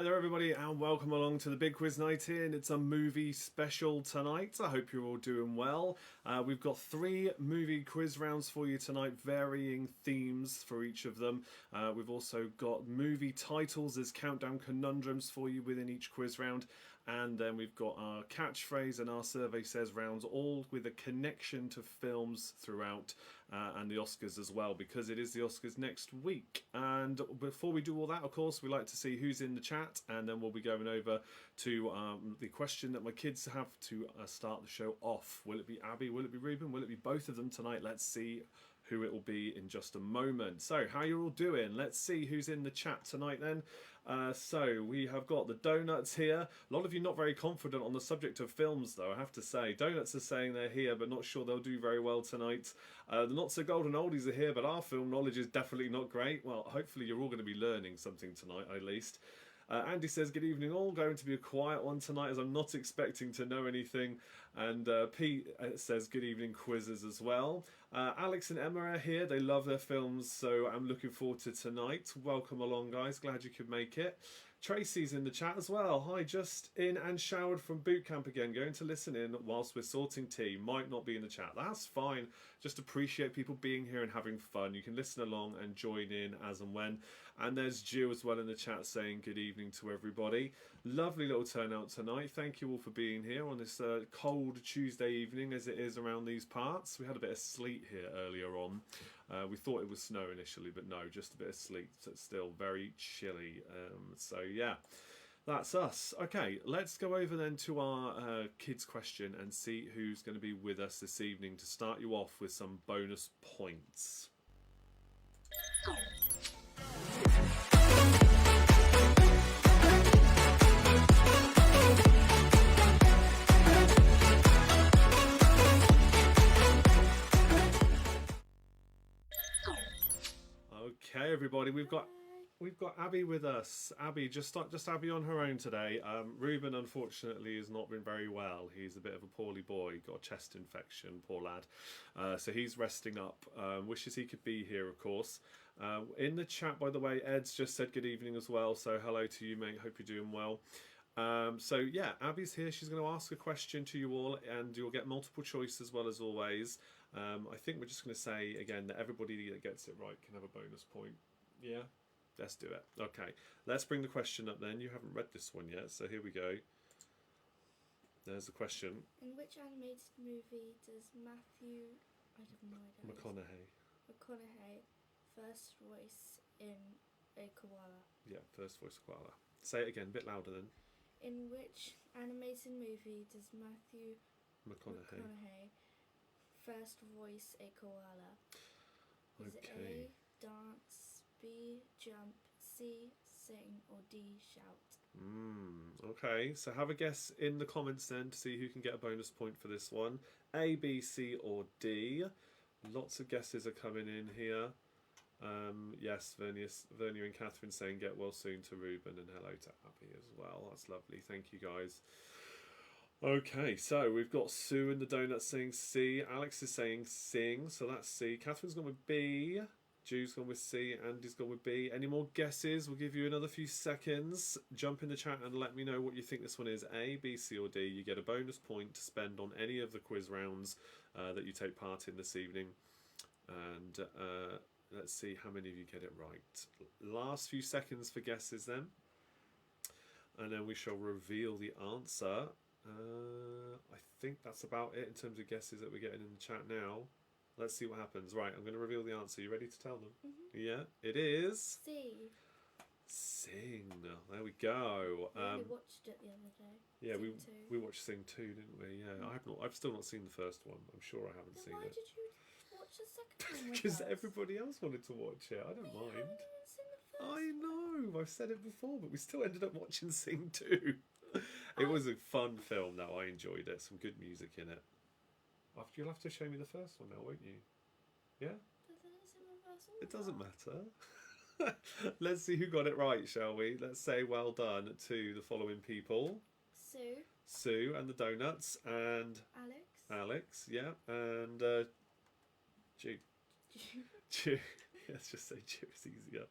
Hi there everybody and welcome along to the Big Quiz Night In. It's a movie special tonight. I hope you're all doing well. We've got 3 movie quiz rounds for you tonight, varying themes for each of them. We've also got movie titles as countdown conundrums for you within each quiz round. And then we've got our catchphrase and our survey says rounds, all with a connection to films throughout and the Oscars as well, because it is the Oscars next week. And before we do all that, of course, we like to see who's in the chat, and then we'll be going over to the question that my kids have to start the show off. Will it be Abby? Will it be Ruben? Will it be both of them tonight? Let's see who it will be in just a moment. So, how you're all doing? Let's see who's in the chat tonight then. So we have got the Donuts here. A lot of you not very confident on the subject of films though, I have to say. Donuts are saying they're here but not sure they'll do very well tonight. The Not So Golden Oldies are here, but our film knowledge is definitely not great. Well, hopefully you're all going to be learning something tonight at least. Andy says, good evening all, going to be a quiet one tonight as I'm not expecting to know anything. And Pete says, good evening quizzes as well. Alex and Emma are here, they love their films, so I'm looking forward to tonight. Welcome along guys, glad you could make it. Tracy's in the chat as well. Hi, just in and showered from boot camp again. Going to listen in whilst we're sorting tea. Might not be in the chat. That's fine. Just appreciate people being here and having fun. You can listen along and join in as and when. And there's Jill as well in the chat saying good evening to everybody. Lovely little turnout tonight. Thank you all for being here on this cold Tuesday evening as it is around these parts. We had a bit of sleet here earlier on. We thought it was snow initially, but no, just a bit of sleet. So it's still very chilly. So yeah, that's us. Okay, let's go over then to our kids question and see who's going to be with us this evening to start you off with some bonus points. Okay, everybody, we've got Abby with us. Abby, just Abby on her own today. Ruben, unfortunately, has not been very well. He's a bit of a poorly boy, got a chest infection, poor lad. So he's resting up. Wishes he could be here, of course. In the chat, by the way, Ed's just said good evening as well. So hello to you, mate. Hope you're doing well. So yeah, Abby's here. She's going to ask a question to you all, and you'll get multiple choice as well as always. I think we're just going to say again that everybody that gets it right can have a bonus point. Yeah, let's do it. Okay, let's bring the question up then. You haven't read this one yet, so here we go. There's the question. In which animated movie does Matthew, I have no idea, McConaughey first voice in a koala? Yeah, first voice koala. Say it again, a bit louder then. In which animated movie does Matthew McConaughey first voice a koala? Is it A, dance, B, jump, C, sing, or D, shout? Okay, so have a guess in the comments then to see who can get a bonus point for this one. A, B, C, or D. Lots of guesses are coming in here. Yes, Vernia and Catherine saying get well soon to Ruben, and hello to Abby as well. That's lovely. Thank you guys. Okay, so we've got Sue and the Donuts saying C. Alex is saying sing, so that's C. Catherine's gone with B. Jude's gone with C. Andy's gone with B. Any more guesses? We'll give you another few seconds. Jump in the chat and let me know what you think this one is. A, B, C, or D. You get a bonus point to spend on any of the quiz rounds that you take part in this evening. And let's see how many of you get it right. Last few seconds for guesses then. And then we shall reveal the answer. I think that's about it in terms of guesses that we're getting in the chat now. Let's see what happens. Right, I'm going to reveal the answer. You ready to tell them? Mm-hmm. Yeah, it is... C. Sing. There we go. We only watched it the other day. Yeah, Sing we watched Sing 2, didn't we? Yeah, I've still not seen the first one. I'm sure I haven't Then seen why it. did you watch the second one with Because us? everybody else wanted to watch it. I don't We mind. haven't even seen the first I one. know. I've said it before, but we still ended up watching Sing 2. It was a fun film, though. I enjoyed it. Some good music in it. You'll have to show me the first one now, won't you? Yeah? But then it's in reverse order. It doesn't matter. Let's see who got it right, shall we? Let's say well done to the following people. Sue and the Donuts, and Alex, yeah, and Jude. Let's just say cheer is easier.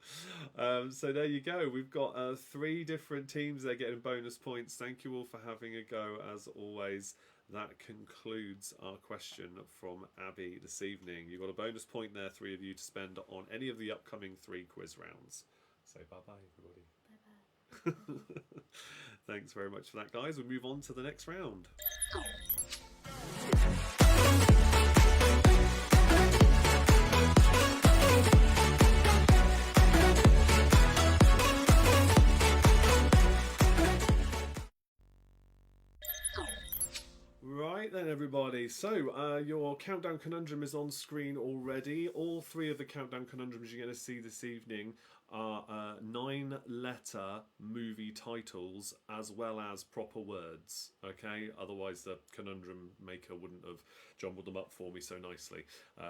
So there you go. We've got 3 different teams. They're getting bonus points. Thank you all for having a go, as always. That concludes our question from Abby this evening. You've got a bonus point there, 3 of you, to spend on any of the upcoming 3 quiz rounds. Say bye-bye, everybody. Bye-bye. Thanks very much for that, guys. We'll move on to the next round. Right then, everybody. So your countdown conundrum is on screen already. All 3 of the countdown conundrums you're going to see this evening are 9-letter movie titles as well as proper words. Okay, otherwise the conundrum maker wouldn't have jumbled them up for me so nicely.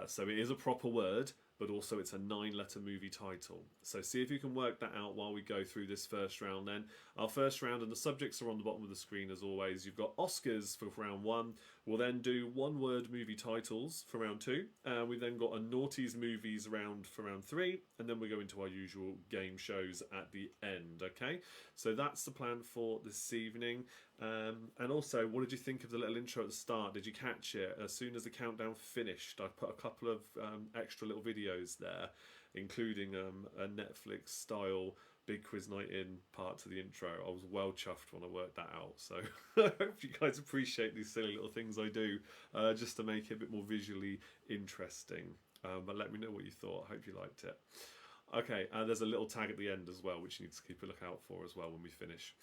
So it is a proper word, but also it's a 9-letter movie title. So see if you can work that out while we go through this first round then. Our first round, and the subjects are on the bottom of the screen as always. You've got Oscars for round 1. We'll then do 1-word movie titles for round 2. We've then got a Naughties Movies round for round 3. And then we go into our usual game shows at the end, okay? So that's the plan for this evening. And also, what did you think of the little intro at the start? Did you catch it? As soon as the countdown finished, I put a couple of extra little videos there, including a Netflix-style Big Quiz Night In part to the intro. I was well chuffed when I worked that out. So I hope you guys appreciate these silly little things I do just to make it a bit more visually interesting. But let me know what you thought. I hope you liked it. Okay, there's a little tag at the end as well, which you need to keep a lookout for as well when we finish.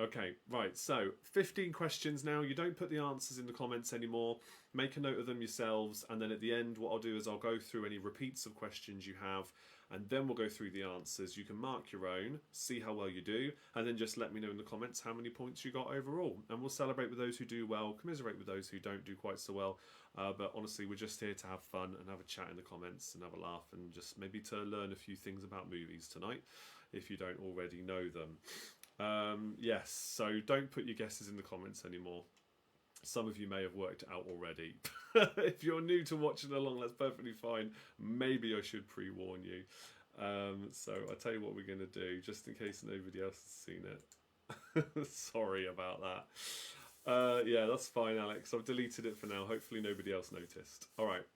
Okay, right, so 15 questions now. You don't put the answers in the comments anymore. Make a note of them yourselves, and then at the end what I'll do is I'll go through any repeats of questions you have, and then we'll go through the answers. You can mark your own, see how well you do, and then just let me know in the comments how many points you got overall. And we'll celebrate with those who do well, commiserate with those who don't do quite so well. But honestly, we're just here to have fun and have a chat in the comments and have a laugh, and just maybe to learn a few things about movies tonight, if you don't already know them. Yes, so don't put your guesses in the comments anymore. Some of you may have worked it out already. If you're new to watching along, that's perfectly fine. Maybe I should pre-warn you. So I'll tell you what we're going to do, just in case nobody else has seen it. Sorry about that. Yeah, that's fine, Alex. I've deleted it for now. Hopefully nobody else noticed. All right,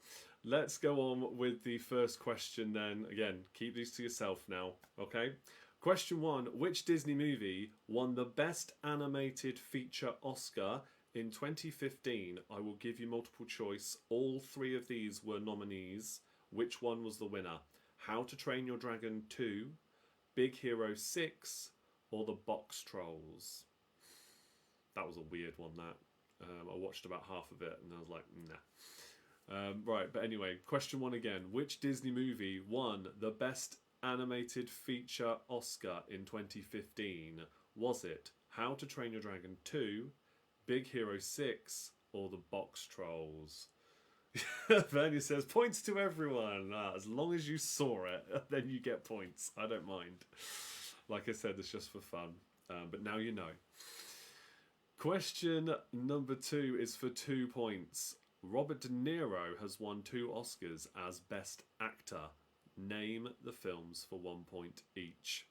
let's go on with the first question then. Again, keep these to yourself now, okay? Question 1. Which Disney movie won the Best Animated Feature Oscar in 2015? I will give you multiple choice. All 3 of these were nominees. Which one was the winner? How to Train Your Dragon 2, Big Hero 6, or The Box Trolls? That was a weird one, that. I watched about half of it and I was like, nah. Right, but anyway, question 1 again. Which Disney movie won the Best Animated Feature Oscar in 2015? Was it How to Train Your Dragon 2, Big Hero 6, or The Box Trolls? Vernia says, points to everyone. As long as you saw it, then you get points. I don't mind. Like I said, it's just for fun. But now you know. Question number 2 is for 2 points. Robert De Niro has won 2 Oscars as Best Actor. Name the films for 1 point each.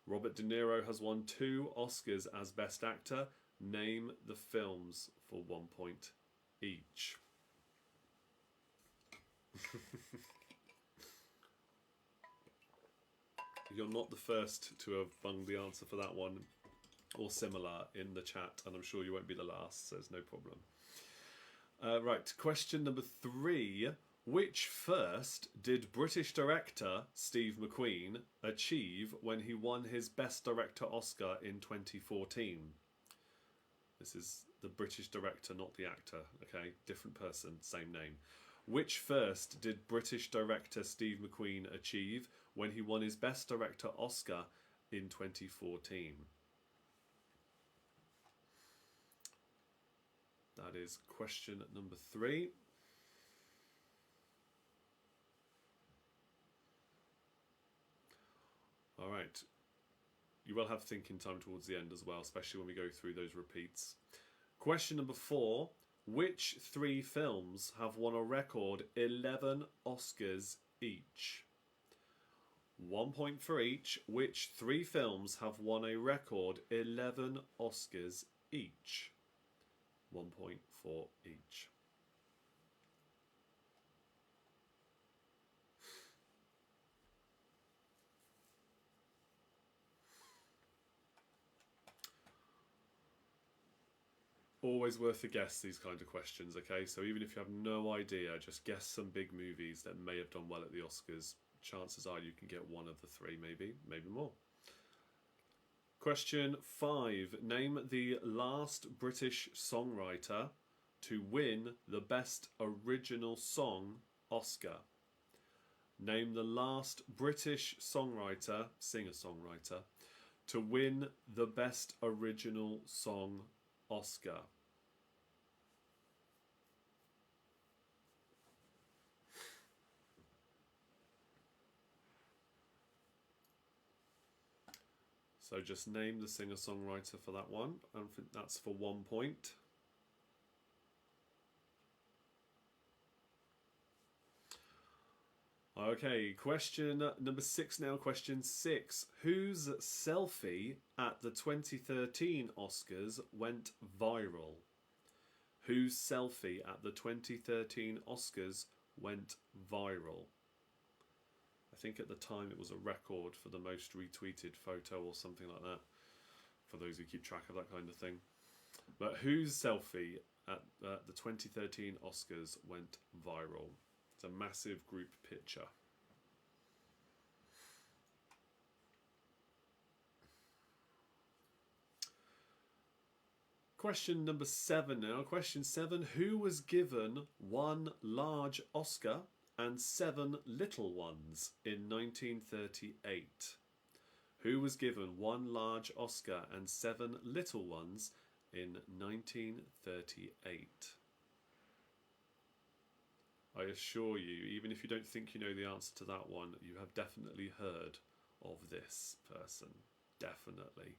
Robert De Niro has won 2 Oscars as Best Actor. Name the films for 1 point each. You're not the first to have bunged the answer for that one or similar in the chat, and I'm sure you won't be the last, so there's no problem. Right, question number 3. Which first did British director Steve McQueen achieve when he won his Best Director Oscar in 2014? This is the British director, not the actor, okay? Different person, same name. Which first did British director Steve McQueen achieve when he won his Best Director Oscar in 2014? That is question number 3. All right. You will have thinking time towards the end as well, especially when we go through those repeats. Question number 4. Which 3 films have won a record 11 Oscars each? 1 point for each. Which 3 films have won a record 11 Oscars each? 1 point for each. Always worth a guess, these kind of questions, okay? So even if you have no idea, just guess some big movies that may have done well at the Oscars. Chances are you can get one of the 3, maybe more. Question 5. Name the last British songwriter to win the Best Original Song Oscar. Name the last British songwriter, singer-songwriter, to win the Best Original Song Oscar. So just name the singer-songwriter for that one, and that's for 1 point. Okay, question number 6 now. Question 6. Whose selfie at the 2013 Oscars went viral? Whose selfie at the 2013 Oscars went viral? I think at the time it was a record for the most retweeted photo or something like that, for those who keep track of that kind of thing. But whose selfie at the 2013 Oscars went viral? It's a massive group picture. Question number 7 now. Question 7. Who was given 1 large Oscar and 7 little ones in 1938? Who was given 1 large Oscar and 7 little ones in 1938? I assure you, even if you don't think you know the answer to that one, you have definitely heard of this person. Definitely.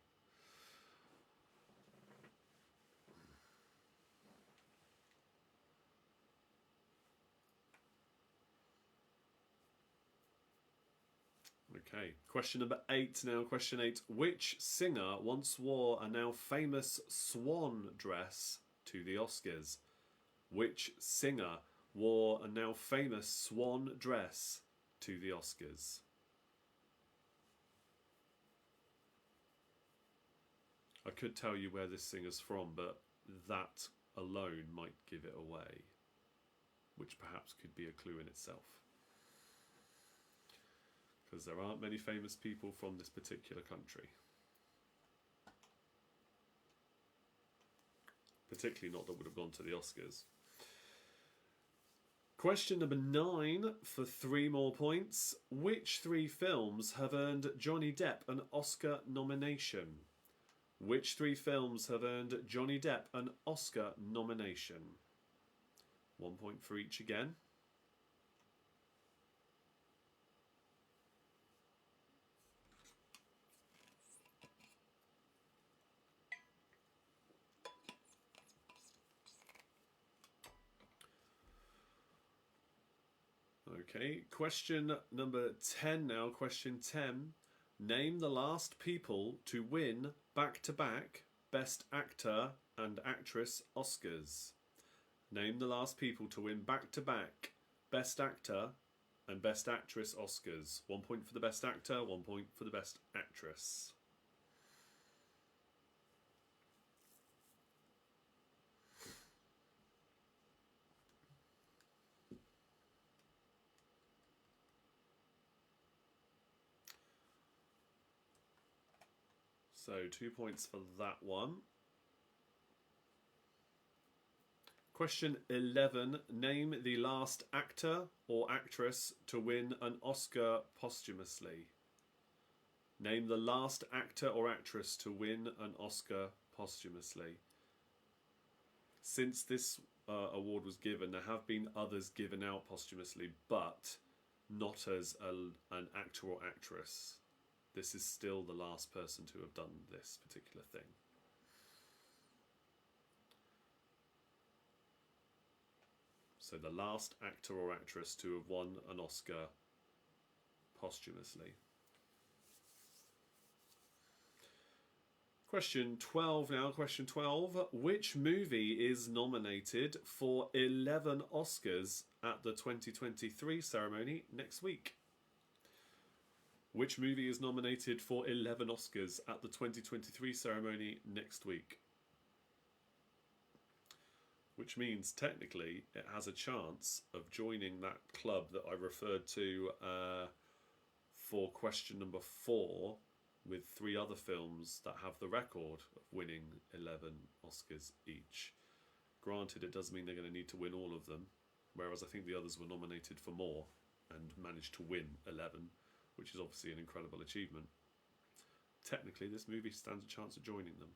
Okay, question number 8 now. Question 8. Which singer once wore a now famous swan dress to the Oscars? Which singer wore a now famous swan dress to the Oscars? I could tell you where this singer's from, but that alone might give it away, which perhaps could be a clue in itself. Because there aren't many famous people from this particular country. Particularly not that would have gone to the Oscars. Question number 9 for 3 more points. Which 3 films have earned Johnny Depp an Oscar nomination? Which 3 films have earned Johnny Depp an Oscar nomination? 1 point for each again. Okay, question number 10 now. Question 10. Name the last people to win back-to-back Best Actor and Actress Oscars. Name the last people to win back-to-back Best Actor and Best Actress Oscars. 1 point for the Best Actor, 1 point for the Best Actress. So 2 points for that one. Question 11. Name the last actor or actress to win an Oscar posthumously. Name the last actor or actress to win an Oscar posthumously. Since this award was given, there have been others given out posthumously, but not as an actor or actress. This is still the last person to have done this particular thing. So the last actor or actress to have won an Oscar posthumously. Question 12 now. Question 12. Which movie is nominated for 11 Oscars at the 2023 ceremony next week? Which movie is nominated for 11 Oscars at the 2023 ceremony next week? Which means technically it has a chance of joining that club that I referred to for question number 4, with 3 other films that have the record of winning 11 Oscars each. Granted, it does mean they're going to need to win all of them, whereas I think the others were nominated for more and managed to win 11, which is obviously an incredible achievement. Technically, this movie stands a chance of joining them.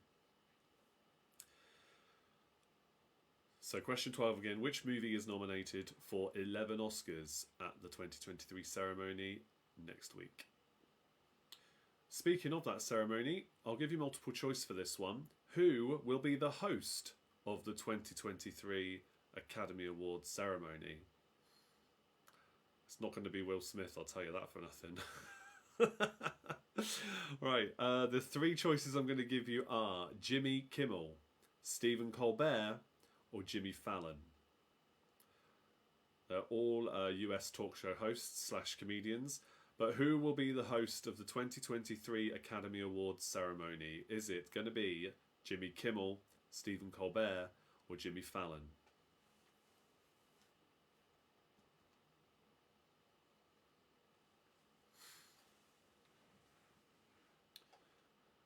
So question 12 again, which movie is nominated for 11 Oscars at the 2023 ceremony next week? Speaking of that ceremony, I'll give you multiple choice for this one. Who will be the host of the 2023 Academy Awards ceremony? It's not going to be Will Smith, I'll tell you that for nothing. Right, the 3 choices I'm going to give you are Jimmy Kimmel, Stephen Colbert, or Jimmy Fallon. They're all US talk show hosts / comedians. But who will be the host of the 2023 Academy Awards ceremony? Is it going to be Jimmy Kimmel, Stephen Colbert, or Jimmy Fallon?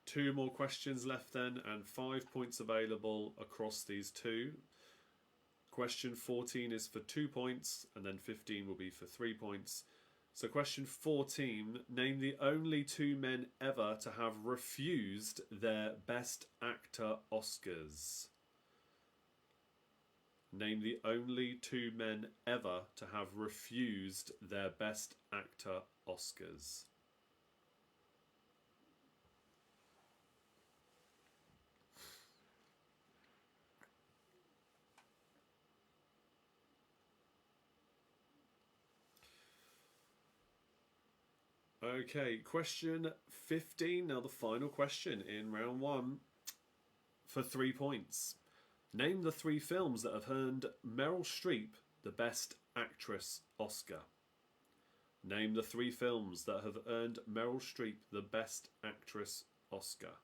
Two more questions left then, and 5 points available across these 2. Question 14 is for 2 points, and then 15 will be for 3 points. So question 14, name the only 2 men ever to have refused their Best Actor Oscars. Name the only 2 men ever to have refused their Best Actor Oscars. Okay, question 15. Now the final question in round 1 for 3 points. Name the 3 films that have earned Meryl Streep the Best Actress Oscar. Name the 3 films that have earned Meryl Streep the Best Actress Oscar.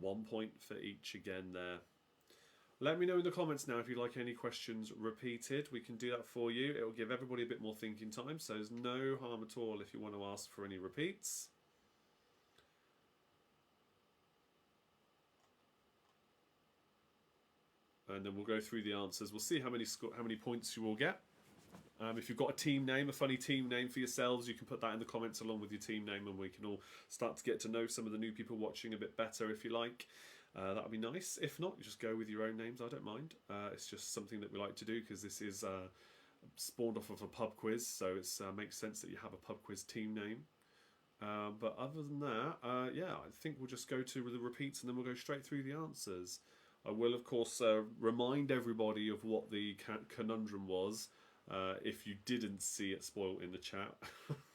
1 point for each again there. Let me know in the comments now if you'd like any questions repeated. We can do that for you. It will give everybody a bit more thinking time, so there's no harm at all if you want to ask for any repeats. And then we'll go through the answers. We'll see how many points you will get. If you've got a team name, a funny team name for yourselves, you can put that in the comments along with your team name, and we can all start to get to know some of the new people watching a bit better if you like. That would be nice. If not, just go with your own names. I don't mind. It's just something that we like to do because this is spawned off of a pub quiz, so it makes sense that you have a pub quiz team name. But other than that, yeah, I think we'll just go to the repeats and then we'll go straight through the answers. I will, of course, remind everybody of what the conundrum was. If you didn't see it spoiled in the chat,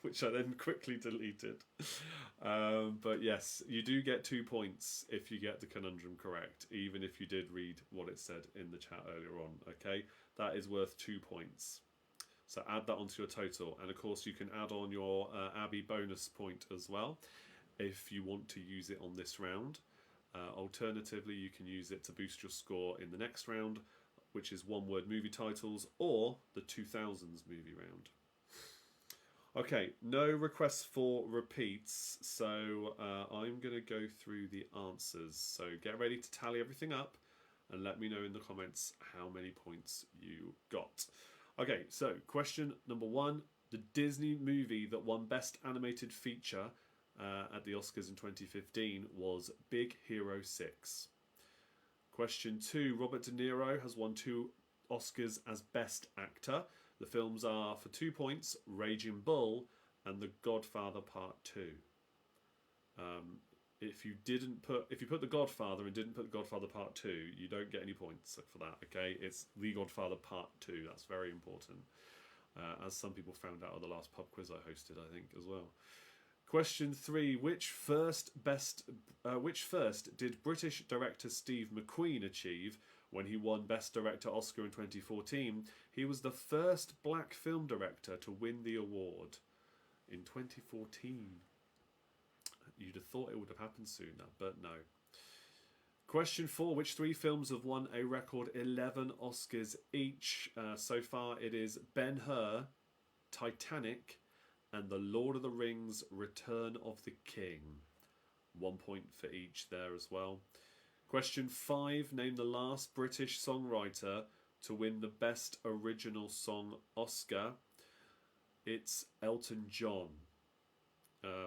which I then quickly deleted. But yes, you do get 2 points if you get the conundrum correct, even if you did read what it said in the chat earlier on, okay? That is worth 2 points. So add that onto your total. And of course, you can add on your Abby bonus point as well, if you want to use it on this round. Alternatively, you can use it to boost your score in the next round, which is one-word movie titles, or the 2000s movie round. Okay, no requests for repeats, so I'm going to go through the answers. So get ready to tally everything up and let me know in the comments how many points you got. Okay, so question number 1, the Disney movie that won Best Animated Feature at the Oscars in 2015 was Big Hero 6. Question 2, Robert De Niro has won 2 Oscars as Best Actor. The films are, for 2 points, Raging Bull and The Godfather Part 2. If you put The Godfather and didn't put The Godfather Part 2, you don't get any points for that, okay? It's The Godfather Part 2, that's very important. As some people found out at the last pub quiz I hosted, I think, as well. Question 3: which first did British director Steve McQueen achieve when he won Best Director Oscar in 2014? He was the first black film director to win the award in 2014. You'd have thought it would have happened sooner, but no. Question 4: which 3 films have won a record 11 Oscars each? So far it is Ben-Hur, Titanic, and The Lord of the Rings: Return of the King. 1 point for each there as well. Question 5: name the last British songwriter to win the Best Original Song Oscar. It's Elton John.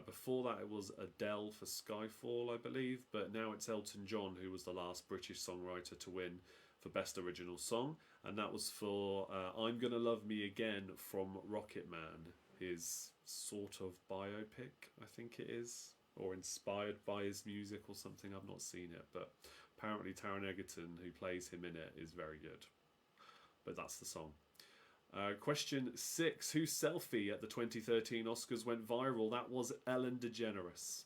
Before that it was Adele for Skyfall, I believe, but now it's Elton John who was the last British songwriter to win for Best Original Song, and that was for I'm Gonna Love Me Again from Rocket Man, his sort of biopic, I think it is, or inspired by his music or something. I've not seen it, but apparently Taron Egerton, who plays him in it, is very good. But that's the song. Question 6: whose selfie at the 2013 Oscars went viral? That was Ellen DeGeneres.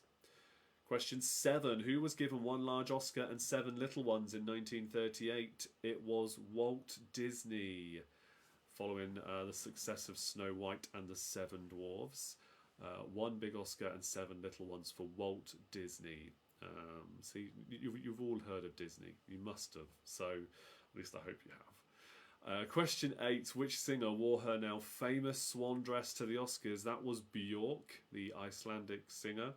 Question 7: who was given 1 large Oscar and 7 little ones in 1938? It was Walt Disney, following the success of Snow White and the 7 Dwarfs. 1 big Oscar and 7 little ones for Walt Disney. See, you've all heard of Disney. You must have. So at least I hope you have. Question 8: which singer wore her now famous swan dress to the Oscars? That was Björk, the Icelandic singer.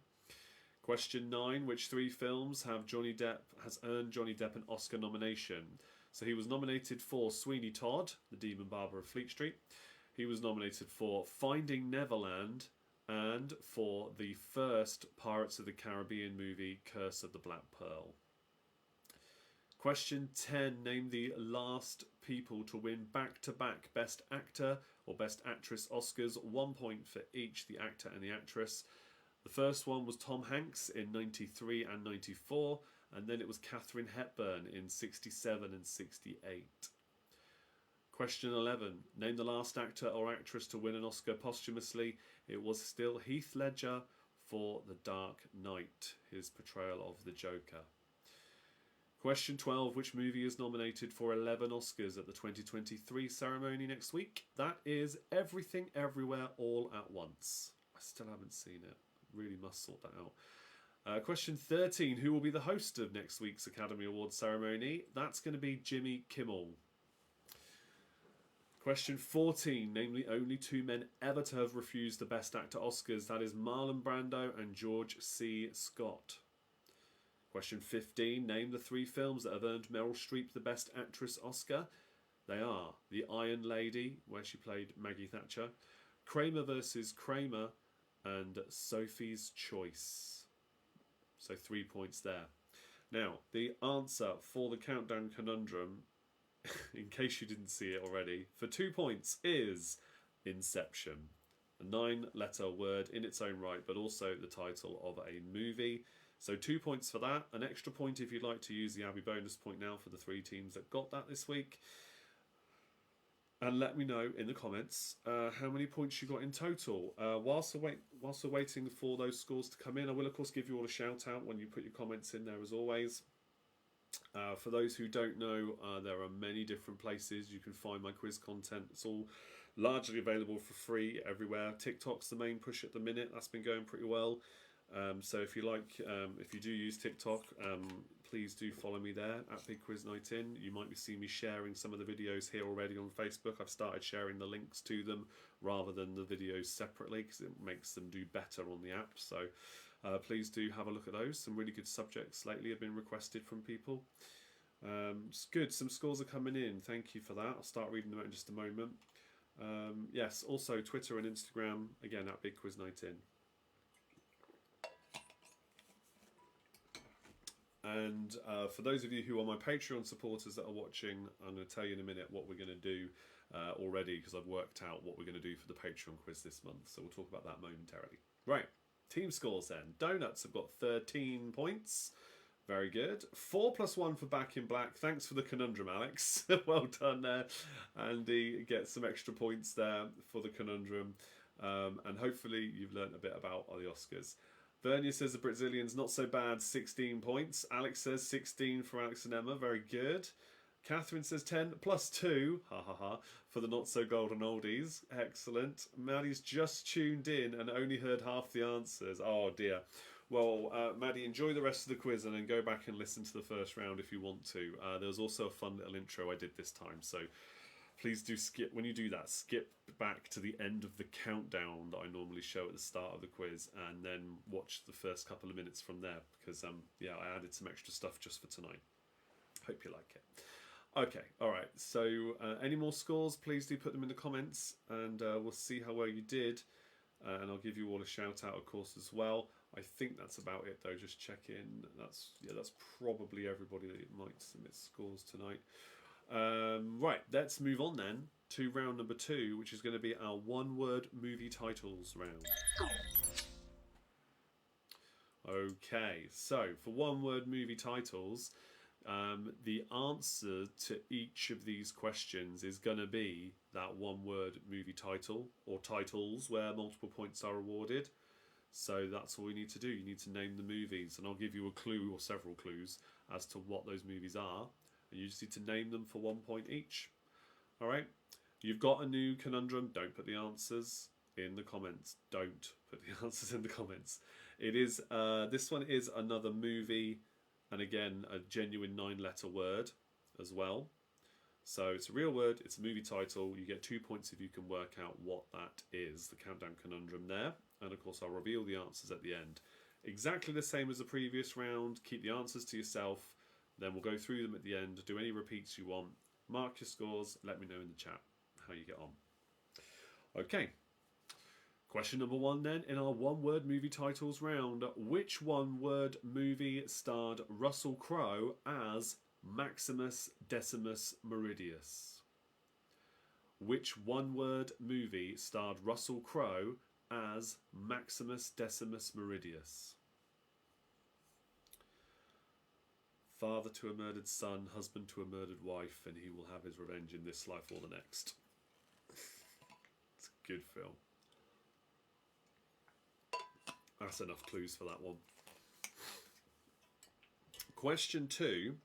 Question 9: which 3 films has earned Johnny Depp an Oscar nomination? So he was nominated for Sweeney Todd, The Demon Barber of Fleet Street. He was nominated for Finding Neverland and for the first Pirates of the Caribbean movie, Curse of the Black Pearl. Question 10: name the last people to win back-to-back Best Actor or Best Actress Oscars. 1 point for each, the actor and the actress. The first one was Tom Hanks in 93 and 94, and then it was Katharine Hepburn in 67 and 68. Question 11: name the last actor or actress to win an Oscar posthumously. It was still Heath Ledger for The Dark Knight, his portrayal of the Joker. Question 12: which movie is nominated for 11 Oscars at the 2023 ceremony next week? That is Everything Everywhere All at Once. I still haven't seen it. Really must sort that out. Question 13: who will be the host of next week's Academy Awards ceremony? That's going to be Jimmy Kimmel. Question 14: name the only 2 men ever to have refused the Best Actor Oscars. That is Marlon Brando and George C. Scott. Question 15: name the 3 films that have earned Meryl Streep the Best Actress Oscar. They are The Iron Lady, where she played Maggie Thatcher, Kramer vs. Kramer, and Sophie's Choice. So 3 points there. Now, the answer for the Countdown Conundrum, in case you didn't see it already, for 2 points is Inception. A 9-letter word in its own right, but also the title of a movie. So 2 points for that. An extra point if you'd like to use the Abbey bonus point now for the 3 teams that got that this week. And let me know in the comments how many points you got in total. Whilst we're waiting for those scores to come in, I will of course give you all a shout out when you put your comments in there as always. For those who don't know, there are many different places you can find my quiz content. It's all largely available for free everywhere. TikTok's the main push at the minute. That's been going pretty well. So if you do use TikTok, please do follow me there at Big Quiz Night In. You might be seeing me sharing some of the videos here already on Facebook. I've started sharing the links to them rather than the videos separately because it makes them do better on the app. So please do have a look at those. Some really good subjects lately have been requested from people. It's good. Some scores are coming in. Thank you for that. I'll start reading them out in just a moment. Yes, also Twitter and Instagram, again at Big Quiz Night In. And for those of you who are my Patreon supporters that are watching, I'm going to tell you in a minute what we're going to do already, because I've worked out what we're going to do for the Patreon quiz this month. So we'll talk about that momentarily. Right, team scores then. Donuts have got 13 points. Very good. 4 + 1 for Back in Black. Thanks for the conundrum, Alex. Well done there. Andy gets some extra points there for the conundrum. And hopefully you've learnt a bit about the Oscars. Vernia says the Brazilians not so bad, 16 points. Alex says 16 for Alex and Emma, very good. Catherine says 10 plus 2, ha ha ha, for the not so golden oldies. Excellent. Maddie's just tuned in and only heard half the answers. Oh dear. Well, Maddie, enjoy the rest of the quiz and then go back and listen to the first round if you want to. There was also a fun little intro I did this time, so please do skip, when you do that, skip back to the end of the countdown that I normally show at the start of the quiz and then watch the first couple of minutes from there because, yeah, I added some extra stuff just for tonight. Hope you like it. Okay, alright, so any more scores, please do put them in the comments and we'll see how well you did. And I'll give you all a shout out, of course, as well. I think that's about it, though. Just check in. That's probably everybody that might submit scores tonight. Right, let's move on then to round number 2, which is going to be our one-word movie titles round. Okay, so for one-word movie titles, the answer to each of these questions is going to be that one-word movie title or titles where multiple points are awarded. So that's all you need to do. You need to name the movies, and I'll give you a clue or several clues as to what those movies are, and you just need to name them for 1 point each. All right? You've got a new conundrum. Don't put the answers in the comments. Don't put the answers in the comments. It is this one is another movie, and again a genuine 9-letter word as well. So it's a real word. It's a movie title. You get 2 points if you can work out what that is. The countdown conundrum there. And of course I'll reveal the answers at the end. Exactly the same as the previous round. Keep the answers to yourself. Then we'll go through them at the end. Do any repeats you want. Mark your scores. Let me know in the chat how you get on. Okay. Question number 1 then in our one-word movie titles round. Which one-word movie starred Russell Crowe as Maximus Decimus Meridius? Which one-word movie starred Russell Crowe as Maximus Decimus Meridius? Father to a murdered son, husband to a murdered wife, and he will have his revenge in this life or the next. It's a good film. That's enough clues for that one. Question 2.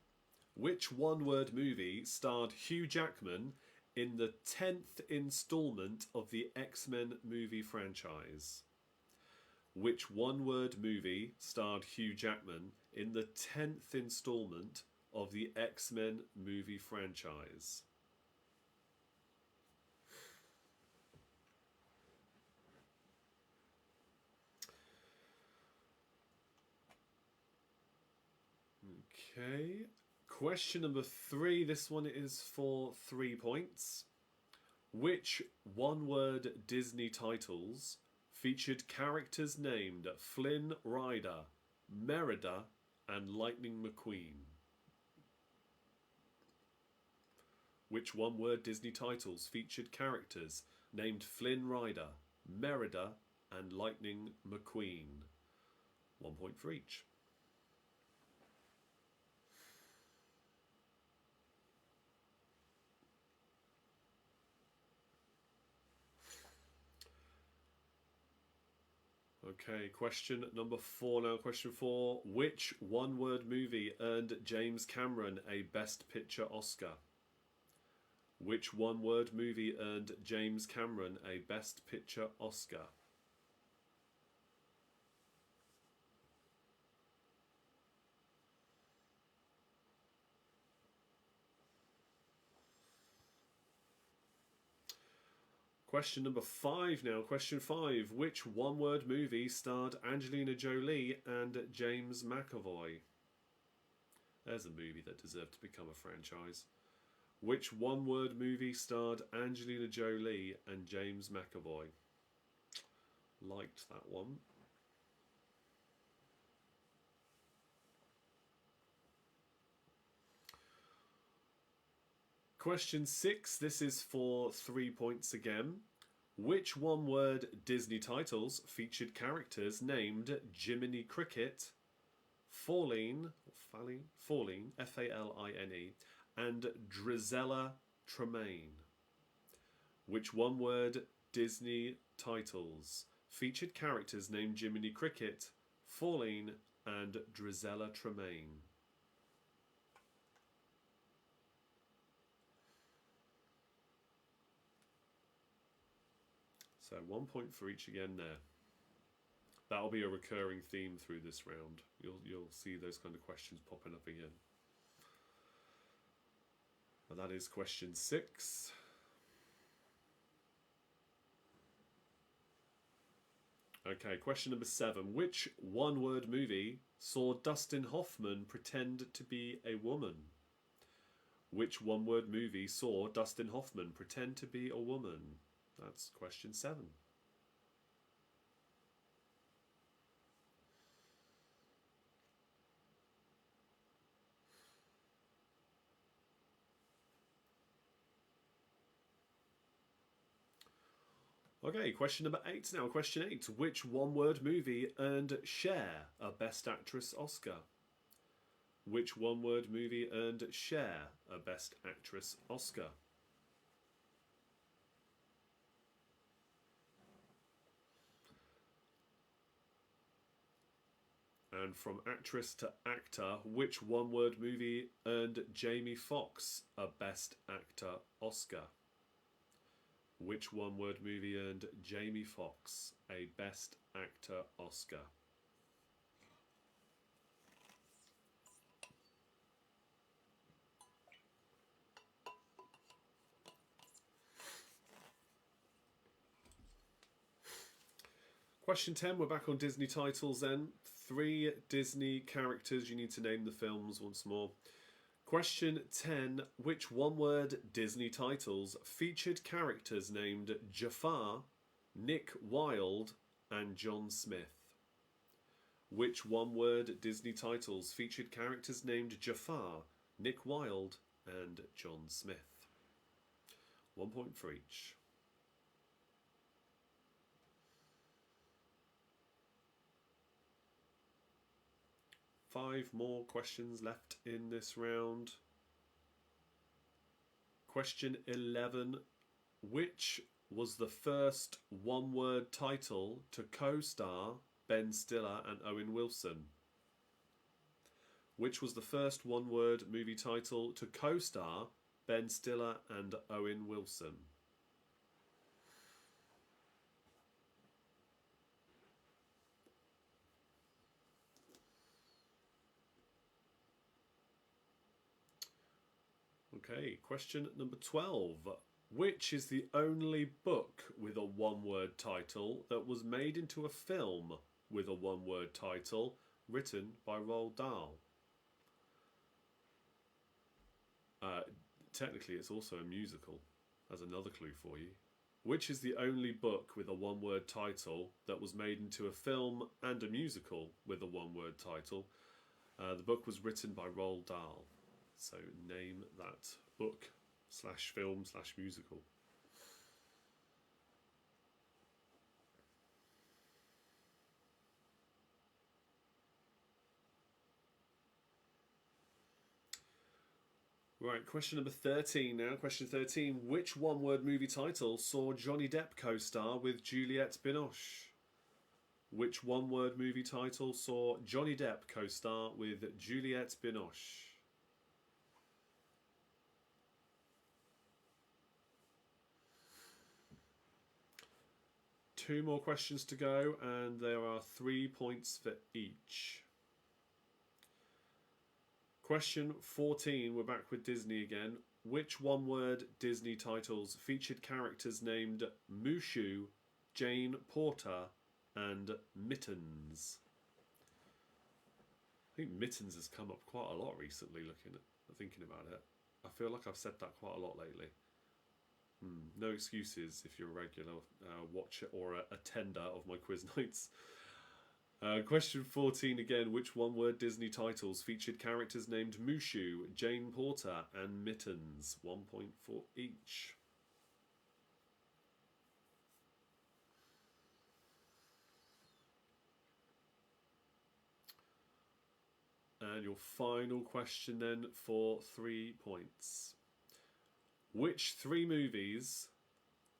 Which one-word movie starred Hugh Jackman in the 10th instalment of the X-Men movie franchise? Which one-word movie starred Hugh Jackman in the 10th instalment of the X-Men movie franchise? Okay. Question number 3. This one is for 3 points. Which one-word Disney titles featured characters named Flynn Rider, Merida, and Lightning McQueen? Which one-word Disney titles featured characters named Flynn Rider, Merida, and Lightning McQueen? 1 point for each. Okay, question number 4 now. Question 4. Which one-word movie earned James Cameron a Best Picture Oscar? Which one-word movie earned James Cameron a Best Picture Oscar? Question number 5 now. Question 5. Which one-word movie starred Angelina Jolie and James McAvoy? There's a movie that deserved to become a franchise. Which one-word movie starred Angelina Jolie and James McAvoy? Liked that one. Question 6, this is for 3 points again. Which one-word Disney titles featured characters named Jiminy Cricket, Fauline, F-A-L-I-N-E, and Drizella Tremaine? Which one-word Disney titles featured characters named Jiminy Cricket, Pauline, and Drizella Tremaine? So 1 point for each again there. That'll be a recurring theme through this round. You'll see those kind of questions popping up again. And that is question 6. Okay, question number 7. Which one-word movie saw Dustin Hoffman pretend to be a woman? Which one-word movie saw Dustin Hoffman pretend to be a woman? That's question 7. Okay, question number 8 now. Question 8. Which one-word movie earned Cher a Best Actress Oscar? Which one-word movie earned Cher a Best Actress Oscar? And from actress to actor, which one-word movie earned Jamie Foxx a Best Actor Oscar? Which one-word movie earned Jamie Foxx a Best Actor Oscar? Question 10, we're back on Disney titles then. 3 Disney characters, you need to name the films once more. Question 10, which one-word Disney titles featured characters named Jafar, Nick Wilde, and John Smith? Which one-word Disney titles featured characters named Jafar, Nick Wilde, and John Smith? 1 point for each. Five more questions left in this round. Question 11. Which was the first one-word title to co-star Ben Stiller and Owen Wilson? Which was the first one-word movie title to co-star Ben Stiller and Owen Wilson? Okay, question number 12. Which is the only book with a one-word title that was made into a film with a one-word title written by Roald Dahl? Technically, it's also a musical, as another clue for you. Which is the only book with a one-word title that was made into a film and a musical with a one-word title? The book was written by Roald Dahl. So name that book / film / musical. Right, question number 13 now. Question 13. Which one-word movie title saw Johnny Depp co-star with Juliette Binoche? Which one-word movie title saw Johnny Depp co-star with Juliette Binoche? Two more questions to go, and there are 3 points for each. Question 14, we're back with Disney again. Which one-word Disney titles featured characters named Mushu, Jane Porter, and Mittens? I think Mittens has come up quite a lot recently, thinking about it. I feel like I've said that quite a lot lately. No excuses if you're a regular watcher or a attender of my quiz nights. Question 14 again. Which one-word Disney titles featured characters named Mushu, Jane Porter, and Mittens? 1 point for each. And your final question then for 3 points. Which 3 movies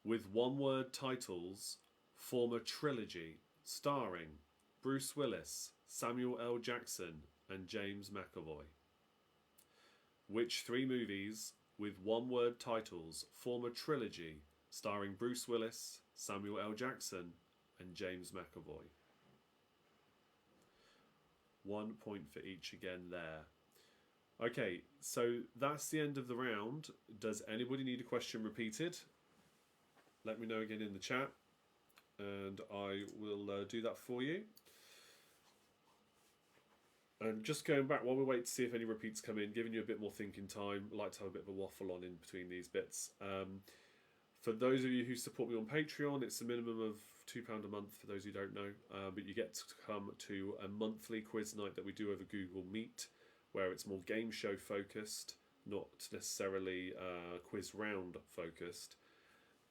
with one-word titles form a trilogy starring Bruce Willis, Samuel L. Jackson, and James McAvoy? Which 3 movies with one-word titles form a trilogy starring Bruce Willis, Samuel L. Jackson, and James McAvoy? 1 point for each again there. Okay, so that's the end of the round. Does anybody need a question repeated? Let me know again in the chat, and I will do that for you. And just going back while we wait to see if any repeats come in, giving you a bit more thinking time. I like to have a bit of a waffle on in between these bits. For those of you who support me on Patreon, it's a minimum of £2 a month for those who don't know. But you get to come to a monthly quiz night that we do over Google Meet, where it's more game show focused, not necessarily quiz round focused.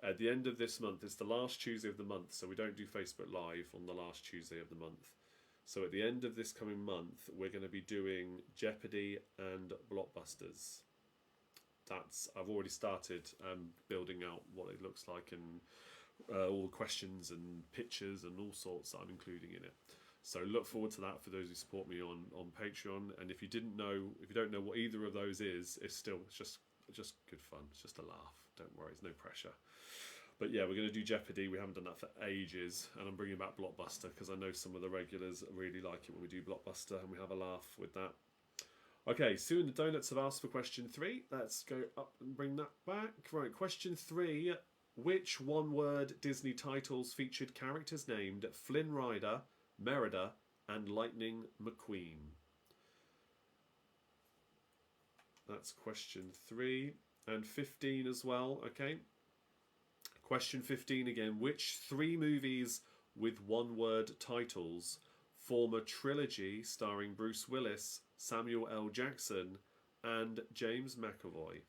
At the end of this month, it's the last Tuesday of the month, so we don't do Facebook Live on the last Tuesday of the month. So at the end of this coming month, we're going to be doing Jeopardy and Blockbusters. I've already started building out what it looks like and all the questions and pictures and all sorts that I'm including in it. So look forward to that for those who support me on Patreon. And if you don't know what either of those is, it's just good fun. It's just a laugh. Don't worry, there's no pressure. But yeah, we're going to do Jeopardy. We haven't done that for ages, and I'm bringing back Blockbuster because I know some of the regulars really like it when we do Blockbuster and we have a laugh with that. Okay, Sue and the Donuts have asked for question 3. Let's go up and bring that back. Right, question 3. Which one-word Disney titles featured characters named Flynn Rider, Merida, and Lightning McQueen? That's question 3. And 15 as well, okay. Question 15 again. Which 3 movies with one-word titles form a trilogy starring Bruce Willis, Samuel L. Jackson, and James McAvoy?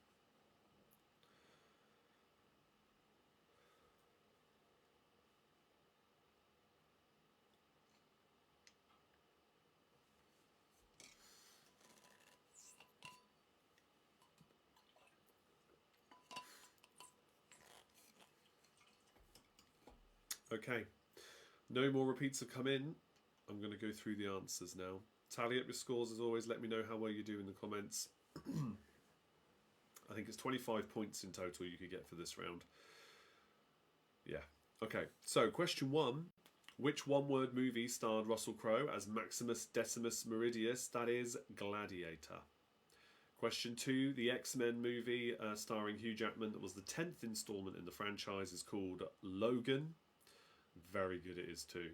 Okay, no more repeats have come in. I'm going to go through the answers now. Tally up your scores as always. Let me know how well you do in the comments. I think it's 25 points in total you could get for this round. Yeah. Okay, so question 1. Which one-word movie starred Russell Crowe as Maximus Decimus Meridius, that is Gladiator? Question 2. The X-Men movie starring Hugh Jackman that was the 10th instalment in the franchise is called Logan. Very good it is too.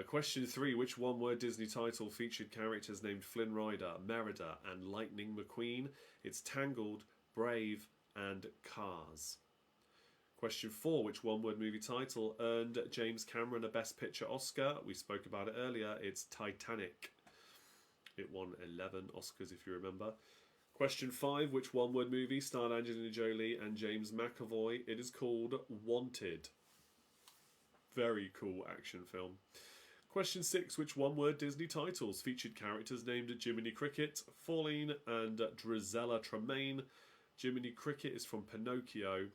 Question 3. Which one-word Disney title featured characters named Flynn Rider, Merida, and Lightning McQueen? It's Tangled, Brave, and Cars. Question 4. Which one-word movie title earned James Cameron a Best Picture Oscar? We spoke about it earlier. It's Titanic. It won 11 Oscars, if you remember. Question 5. Which one-word movie starred Angelina Jolie and James McAvoy? It is called Wanted. Very cool action film. Question 6. Which one-word Disney titles featured characters named Jiminy Cricket, Pauline, and Drizella Tremaine? Jiminy Cricket is from Pinocchio,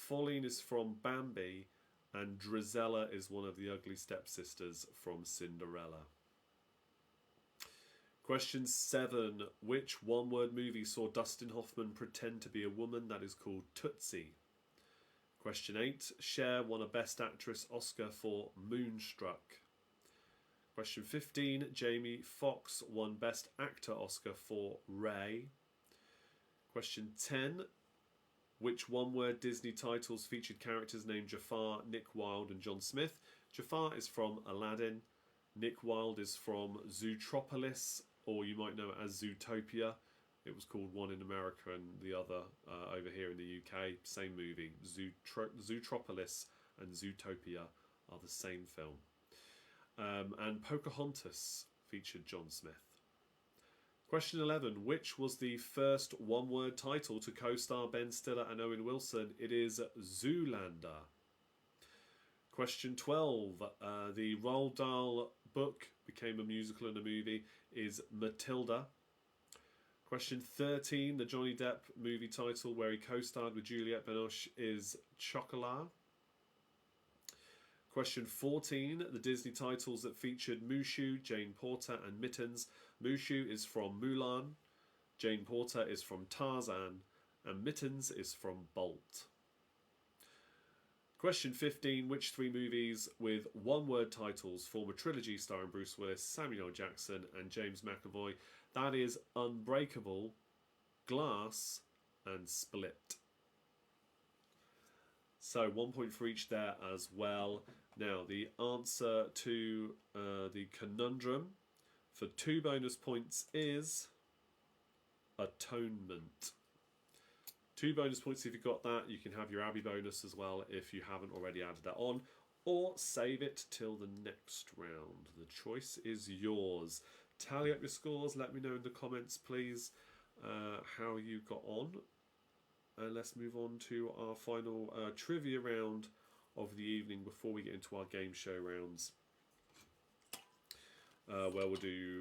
Pauline is from Bambi, and Drizella is one of the ugly stepsisters from Cinderella. Question 7. Which one-word movie saw Dustin Hoffman pretend to be a woman? That is called Tootsie. Question 8. Cher won a Best Actress Oscar for Moonstruck. Question 15. Jamie Foxx won Best Actor Oscar for Ray. Question 10. Which one-word Disney titles featured characters named Jafar, Nick Wilde, and John Smith? Jafar is from Aladdin. Nick Wilde is from Zootropolis, or you might know it as Zootopia. It was called one in America and the other over here in the UK. Same movie. Zootropolis and Zootopia are the same film. And Pocahontas featured John Smith. Question 11. Which was the first one-word title to co-star Ben Stiller and Owen Wilson? It is Zoolander. Question 12. The Roald Dahl book became a musical and a movie is Matilda. Question 13. The Johnny Depp movie title where he co-starred with Juliette Binoche is Chocolat. Question 14, the Disney titles that featured Mushu, Jane Porter and Mittens. Mushu is from Mulan, Jane Porter is from Tarzan, and Mittens is from Bolt. Question 15, which three movies with one-word titles form a trilogy starring Bruce Willis, Samuel L. Jackson and James McAvoy? That is Unbreakable, Glass and Split. So 1 point for each there as well. Now the answer to the conundrum for 2 bonus points is Atonement. 2 bonus points if you got that. You can have your Abby bonus as well if you haven't already added that on, or save it till the next round. The choice is yours. Tally up your scores. Let me know in the comments, please, how you got on. And let's move on to our final trivia round of the evening before we get into our game show rounds. Where we'll do,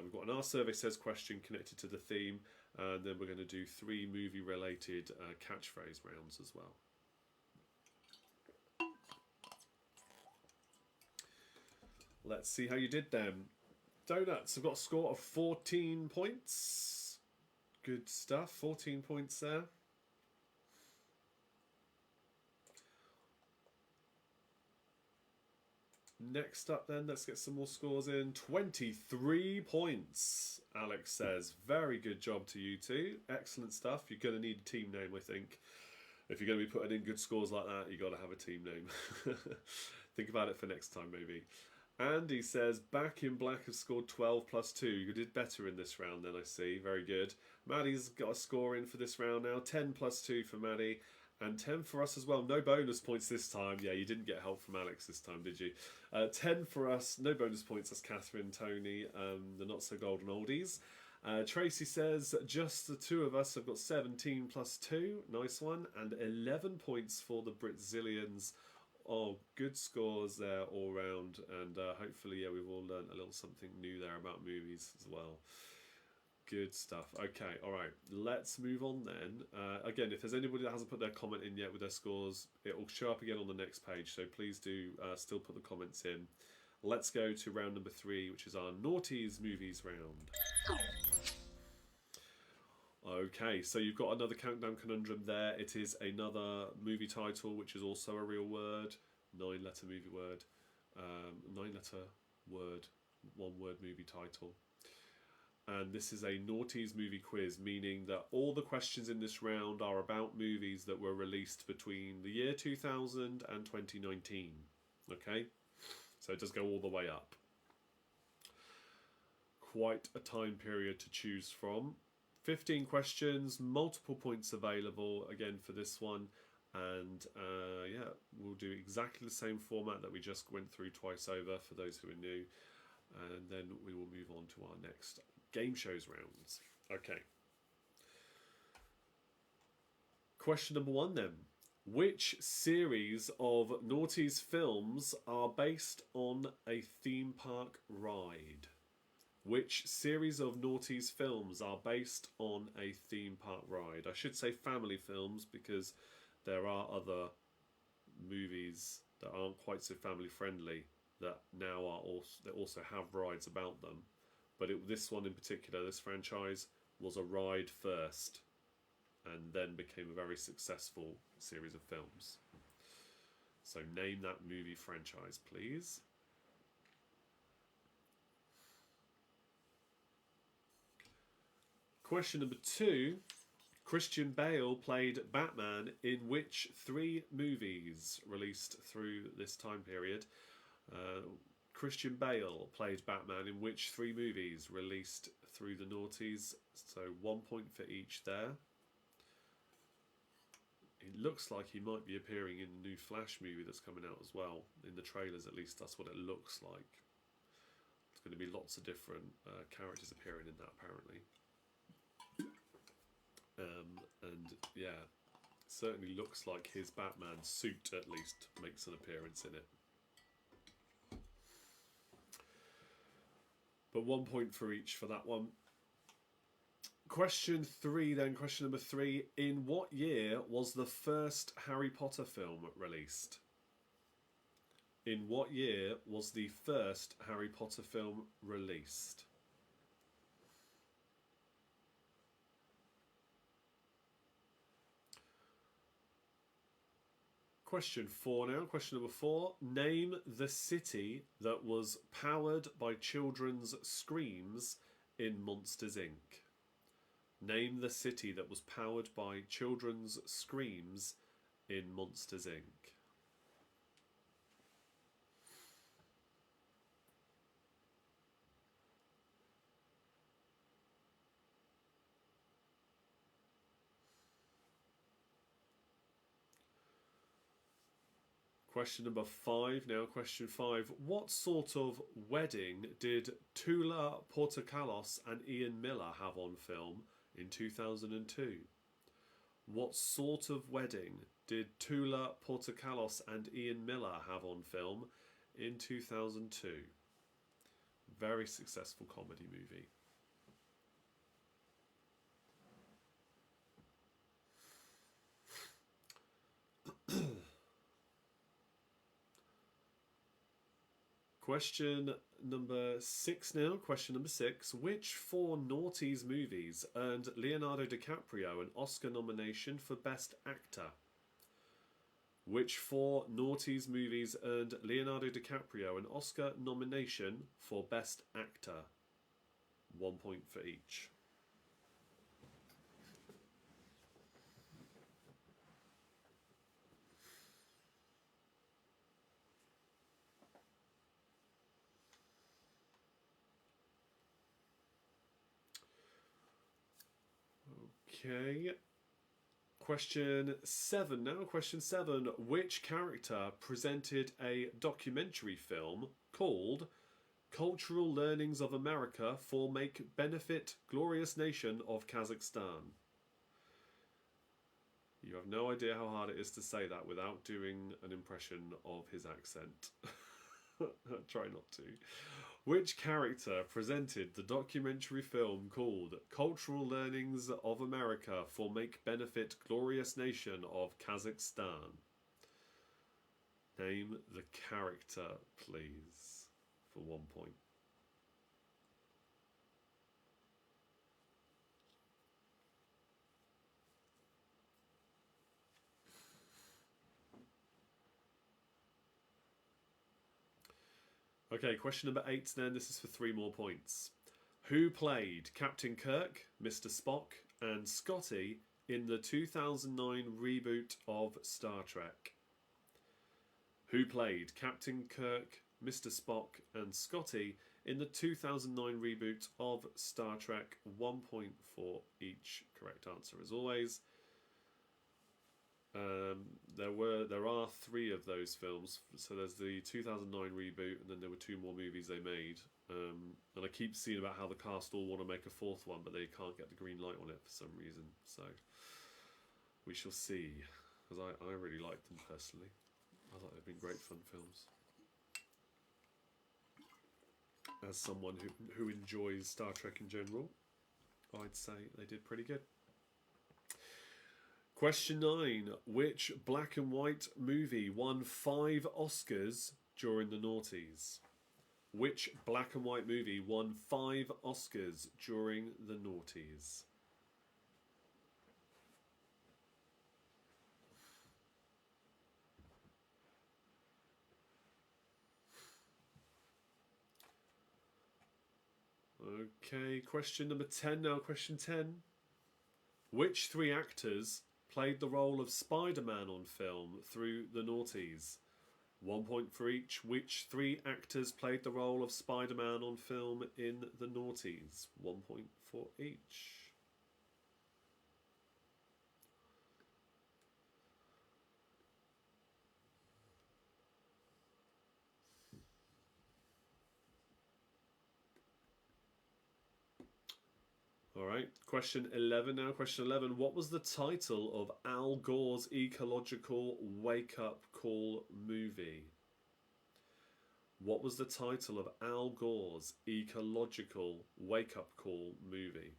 we've got an Our Survey Says question connected to the theme, and then we're going to do 3 movie-related catchphrase rounds as well. Let's see how you did then. Donuts have got a score of 14 points. Good stuff, 14 points there. Next up then, let's get some more scores in. 23 points, Alex says. Very good job to you two. Excellent stuff. You're going to need a team name, I think. If you're going to be putting in good scores like that, you've got to have a team name. Think about it for next time, maybe. Andy says, Back in Black have scored 12 plus 2. You did better in this round then, I see. Very good. Maddie's got a score in for this round now. 10 plus 2 for Maddie. And 10 for us as well. No bonus points this time. Yeah, you didn't get help from Alex this time, did you? 10 for us. No bonus points. That's Catherine, Tony, the not-so-golden oldies. Tracy says, just the two of us have got 17 plus 2. Nice one. And 11 points for the Brazilians. Oh, good scores there all round. And hopefully, yeah, we've all learned a little something new there about movies as well. Good stuff. Okay, all right. Let's move on then. Again, if there's anybody that hasn't put their comment in yet with their scores, it will show up again on the next page. So please do still put the comments in. Let's go to round number 3, which is our Naughties Movies round. Okay, so you've got another countdown conundrum there. It is another movie title, which is also a real word. 9-letter movie word. 9-letter word, 1-word movie title. And this is a Naughties movie quiz, meaning that all the questions in this round are about movies that were released between the year 2000 and 2019. Okay? So it does go all the way up. Quite a time period to choose from. 15 questions, multiple points available again for this one. And yeah, we'll do exactly the same format that we just went through twice over for those who are new. And then we will move on to our next game shows rounds. Okay. Question number 1 then. Which series of Naughties films are based on a theme park ride? Which series of Naughties films are based on a theme park ride? I should say family films because there are other movies that aren't quite so family friendly that now are also have rides about them. But this one in particular, this franchise, was a ride first and then became a very successful series of films. So name that movie franchise, please. Question number 2. Christian Bale played Batman in which 3 movies released through this time period? Christian Bale played Batman in which 3 movies released through the noughties? So 1 point for each there. It looks like he might be appearing in the new Flash movie that's coming out as well. In the trailers, at least, that's what it looks like. There's going to be lots of different characters appearing in that, apparently. And yeah, certainly looks like his Batman suit, at least, makes an appearance in it. But 1 point for each for that one. Question 3 then, question number 3. In what year was the first Harry Potter film released? In what year was the first Harry Potter film released? Question 4 now. Question number 4. Name the city that was powered by children's screams in Monsters, Inc. Name the city that was powered by children's screams in Monsters, Inc. Question number 5 now. Question 5. What sort of wedding did Tula Portokalos and Ian Miller have on film in 2002? What sort of wedding did Tula Portokalos and Ian Miller have on film in 2002? Very successful comedy movie. Question number 6 now. Question number 6. Which 4 Naughties movies earned Leonardo DiCaprio an Oscar nomination for Best Actor? Which 4 Naughties movies earned Leonardo DiCaprio an Oscar nomination for Best Actor? 1 point for each. Okay. Question 7 now. Question 7. Which character presented a documentary film called Cultural Learnings of America for Make Benefit Glorious Nation of Kazakhstan? You have no idea how hard it is to say that without doing an impression of his accent. Try not to. Which character presented the documentary film called Cultural Learnings of America for Make Benefit Glorious Nation of Kazakhstan? Name the character, please, for 1 point. Okay, question number 8 then. This is for 3 more points. Who played Captain Kirk, Mr. Spock, and Scotty in the 2009 reboot of Star Trek? Who played Captain Kirk, Mr. Spock, and Scotty in the 2009 reboot of Star Trek? 1 point for each correct answer, as always. There are 3 of those films. So there's the 2009 reboot, and then there were 2 more movies they made. And I keep seeing about how the cast all want to make a 4th one, but they can't get the green light on it for some reason. So we shall see. Because I really liked them personally. I thought they've been great fun films. As someone who enjoys Star Trek in general, I'd say they did pretty good. Question 9. Which black and white movie won 5 Oscars during the noughties? Which black and white movie won 5 Oscars during the noughties? Okay, question number 10 now. Question 10. Which 3 actors played the role of Spider-Man on film through the noughties? 1 point for each. Which 3 actors played the role of Spider-Man on film in the noughties? 1 point for each. Alright, question 11 now. Question 11. What was the title of Al Gore's ecological wake-up call movie? What was the title of Al Gore's ecological wake-up call movie?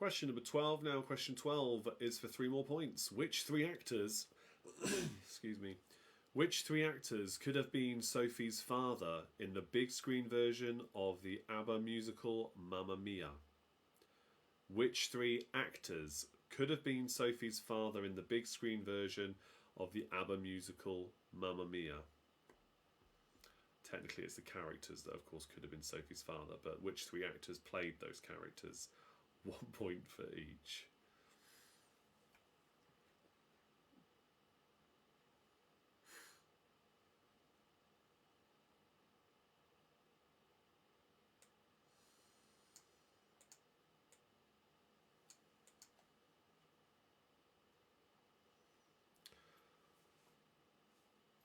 Question number 12 now. Question 12 is for 3 more points. Which 3 actors, excuse me, which 3 actors could have been Sophie's father in the big screen version of the ABBA musical Mamma Mia? Which 3 actors could have been Sophie's father in the big screen version of the ABBA musical Mamma Mia? Technically it's the characters that of course could have been Sophie's father, but which 3 actors played those characters? 1 point for each.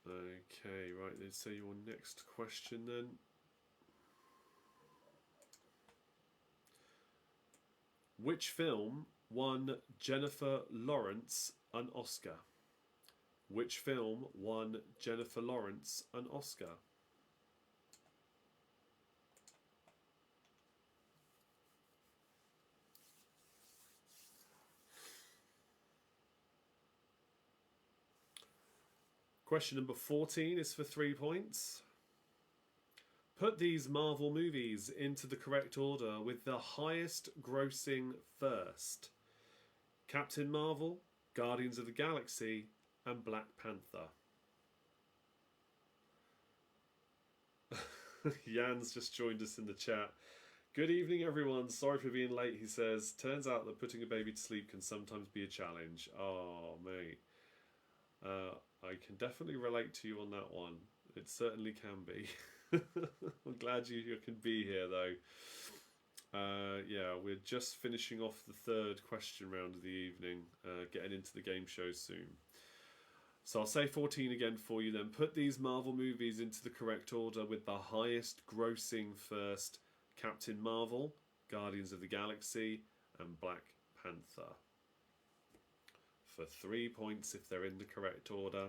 Okay, right, let's say your next question then. Which film won Jennifer Lawrence an Oscar? Which film won Jennifer Lawrence an Oscar? Question number 14 is for 3 points. Put these Marvel movies into the correct order with the highest grossing first. Captain Marvel, Guardians of the Galaxy, and Black Panther. Jan's just joined us in the chat. Good evening, everyone. Sorry for being late, he says. Turns out that putting a baby to sleep can sometimes be a challenge. Oh, mate. I can definitely relate to you on that one. It certainly can be. I'm glad you can be here, though. Yeah, we're just finishing off the 3rd question round of the evening, getting into the game show soon. So I'll say 14 again for you then. Put these Marvel movies into the correct order with the highest grossing first. Captain Marvel, Guardians of the Galaxy, and Black Panther. For 3 points if they're in the correct order,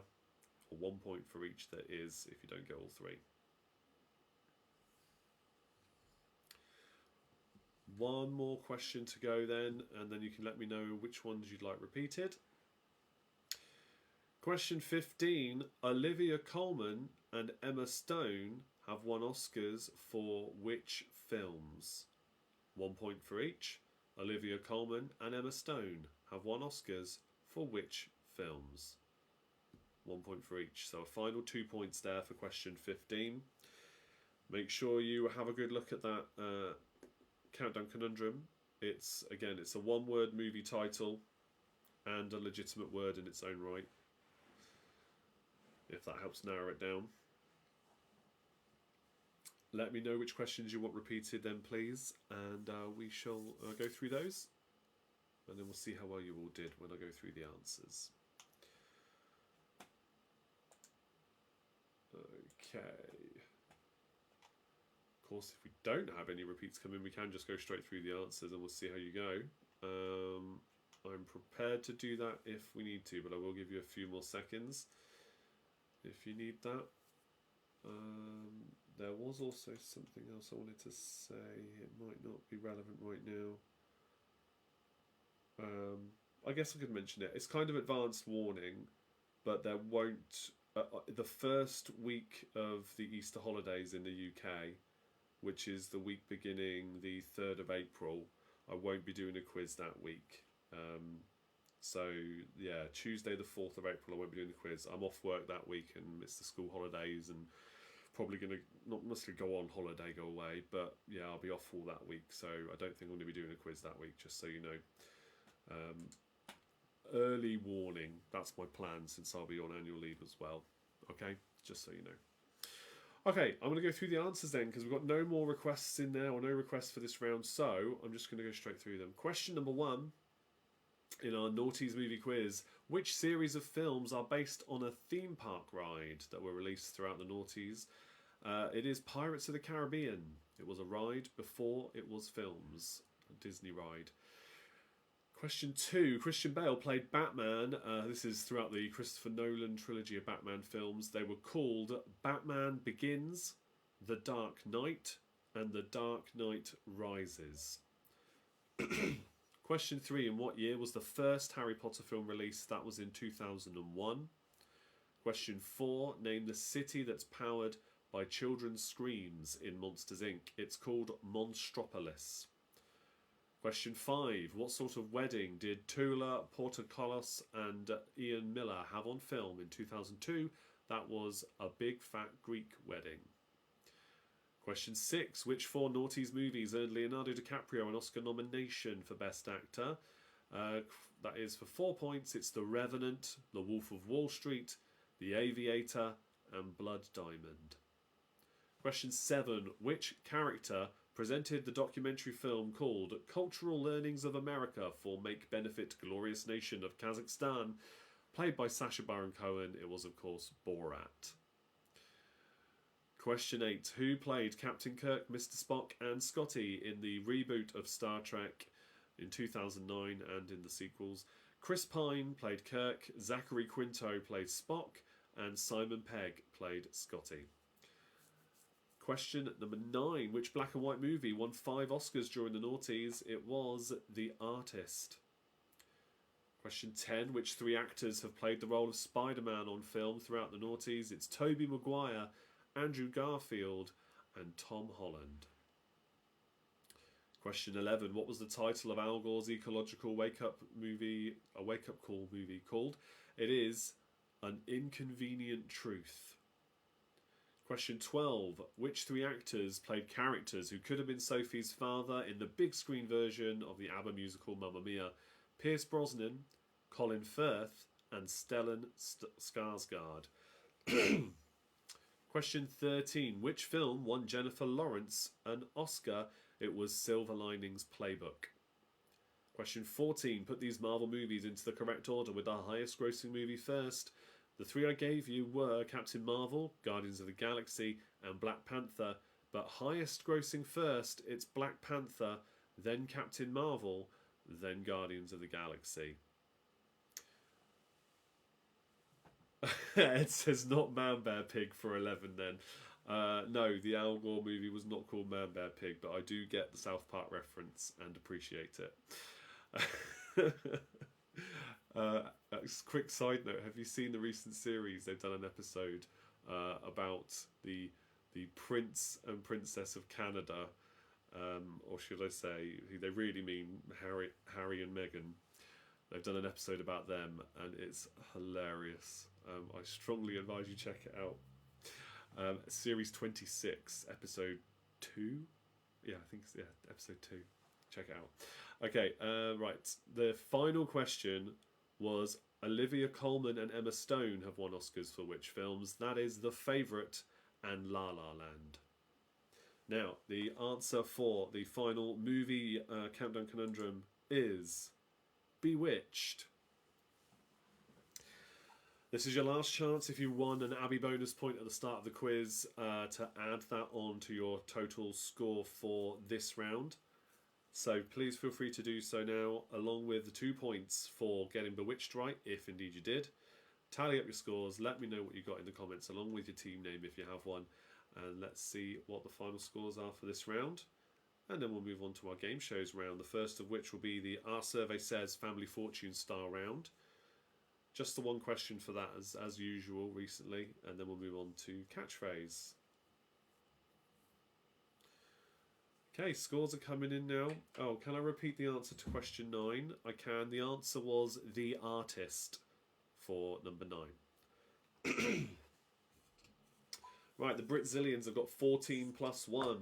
or 1 point for each that is if you don't get all 3. One more question to go then, and then you can let me know which ones you'd like repeated. Question 15. Olivia Colman and Emma Stone have won Oscars for which films? 1 point for each. Olivia Colman and Emma Stone have won Oscars for which films? 1 point for each. So a final 2 points there for question 15. Make sure you have a good look at that Countdown Conundrum. It's a 1-word movie title and a legitimate word in its own right, if that helps narrow it down. Let me know which questions you want repeated then, please, and we shall go through those, and then we'll see how well you all did when I go through the answers. Okay. Of course, if we don't have any repeats come in, we can just go straight through the answers and we'll see how you go. I'm prepared to do that if we need to, but I will give you a few more seconds if you need that. There was also something else I wanted to say. It might not be relevant right now. I guess I could mention it. It's kind of advanced warning, but there won't... the first week of the Easter holidays in the UK, which is the week beginning the 3rd of April, I won't be doing a quiz that week. So yeah, Tuesday the 4th of April I won't be doing the quiz. I'm off work that week and it's the school holidays and probably going to not necessarily go on holiday, go away, but yeah, I'll be off all that week, so I don't think I'm going to be doing a quiz that week, just so you know. Early warning, that's my plan, since I'll be on annual leave as well. Okay, just so you know. Okay, I'm going to go through the answers then, because we've got no more requests in there, or no requests for this round, so I'm just going to go straight through them. Question number 1 in our Naughties movie quiz. Which series of films are based on a theme park ride that were released throughout the Naughties? It is Pirates of the Caribbean. It was a ride before it was films. A Disney ride. Question 2. Christian Bale played Batman. This is throughout the Christopher Nolan trilogy of Batman films. They were called Batman Begins, The Dark Knight, and The Dark Knight Rises. Question 3. In what year was the first Harry Potter film released? That was in 2001. Question 4. Name the city that's powered by children's screams in Monsters, Inc. It's called Monstropolis. Question 5. What sort of wedding did Tula Portokalos and Ian Miller have on film in 2002? That was a big fat Greek wedding. Question 6. Which 4 Naughties movies earned Leonardo DiCaprio an Oscar nomination for Best Actor? That is for 4 points. It's The Revenant, The Wolf of Wall Street, The Aviator, and Blood Diamond. Question 7. Which character presented the documentary film called Cultural Learnings of America for Make Benefit Glorious Nation of Kazakhstan, played by Sacha Baron Cohen? It was, of course, Borat. Question 8. Who played Captain Kirk, Mr. Spock, and Scotty in the reboot of Star Trek in 2009 and in the sequels? Chris Pine played Kirk, Zachary Quinto played Spock, and Simon Pegg played Scotty. Question number 9. Which black and white movie won 5 Oscars during the noughties? It was The Artist. Question 10. Which 3 actors have played the role of Spider-Man on film throughout the noughties? It's Tobey Maguire, Andrew Garfield, and Tom Holland. Question 11. What was the title of Al Gore's ecological wake-up call movie called? It is An Inconvenient Truth. Question 12. Which 3 actors played characters who could have been Sophie's father in the big screen version of the ABBA musical Mamma Mia? Pierce Brosnan, Colin Firth, and Stellan Skarsgård. Question 13. Which film won Jennifer Lawrence an Oscar? It was Silver Linings Playbook. Question 14. Put these Marvel movies into the correct order with the highest grossing movie first. The 3 I gave you were Captain Marvel, Guardians of the Galaxy, and Black Panther. But highest grossing first, it's Black Panther, then Captain Marvel, then Guardians of the Galaxy. It says not Man Bear Pig for 11 then. No, the Al Gore movie was not called Man Bear Pig, but I do get the South Park reference and appreciate it. Quick side note, have you seen the recent series? They've done an episode about the Prince and Princess of Canada, or should I say, who they really mean Harry and Meghan. They've done an episode about them, and it's hilarious. I strongly advise you check it out. Series 26, episode 2? Yeah, I think it's episode 2. Check it out. Okay, right. The final question was Olivia Colman and Emma Stone have won Oscars for which films? That is The Favourite and La La Land. Now, the answer for the final movie countdown conundrum is Bewitched. This is your last chance, if you won an Abby bonus point at the start of the quiz, to add that on to your total score for this round. So please feel free to do so now, along with the 2 points for getting Bewitched right, if indeed you did. Tally up your scores, let me know what you got in the comments, along with your team name if you have one. And let's see what the final scores are for this round. And then we'll move on to our game shows round, the first of which will be the Our Survey Says Family Fortune Star round. Just the one question for that, as usual recently, and then we'll move on to catchphrase. Okay, scores are coming in now. Oh, can I repeat the answer to question 9? I can. The answer was The Artist for number 9. Right, the Britzillians have got 14 plus 1.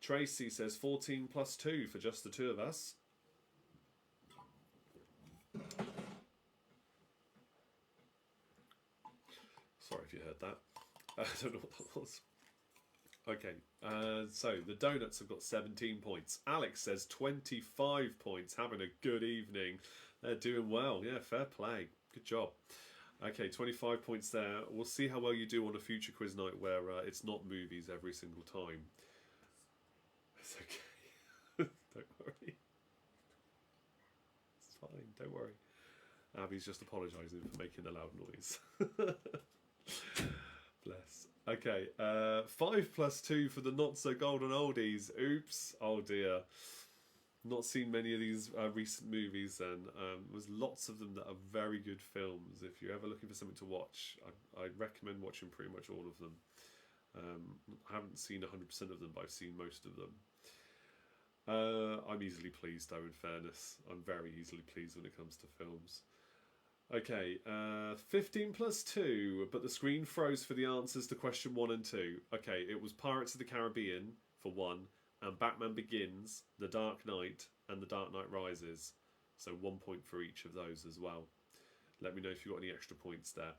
Tracy says 14 plus 2 for just the 2 of us. Sorry if you heard that. I don't know what that was. Okay, so the Donuts have got 17 points. Alex says 25 points. Having a good evening. They're doing well. Yeah, fair play. Good job. Okay, 25 points there. We'll see how well you do on a future quiz night where it's not movies every single time. It's okay. Don't worry. It's fine, don't worry. Abby's just apologising for making a loud noise. Bless. Okay, 5 plus 2 for the not so golden oldies. Oops. Oh dear. Not seen many of these recent movies then. There's lots of them that are very good films. If you're ever looking for something to watch, I'd recommend watching pretty much all of them. I haven't seen 100% of them, but I've seen most of them. I'm easily pleased, though, in fairness. I'm very easily pleased when it comes to films. Okay, 15 plus 2, but the screen froze for the answers to question 1 and 2. Okay, it was Pirates of the Caribbean for 1, and Batman Begins, The Dark Knight, and The Dark Knight Rises. So 1 point for each of those as well. Let me know if you've got any extra points there.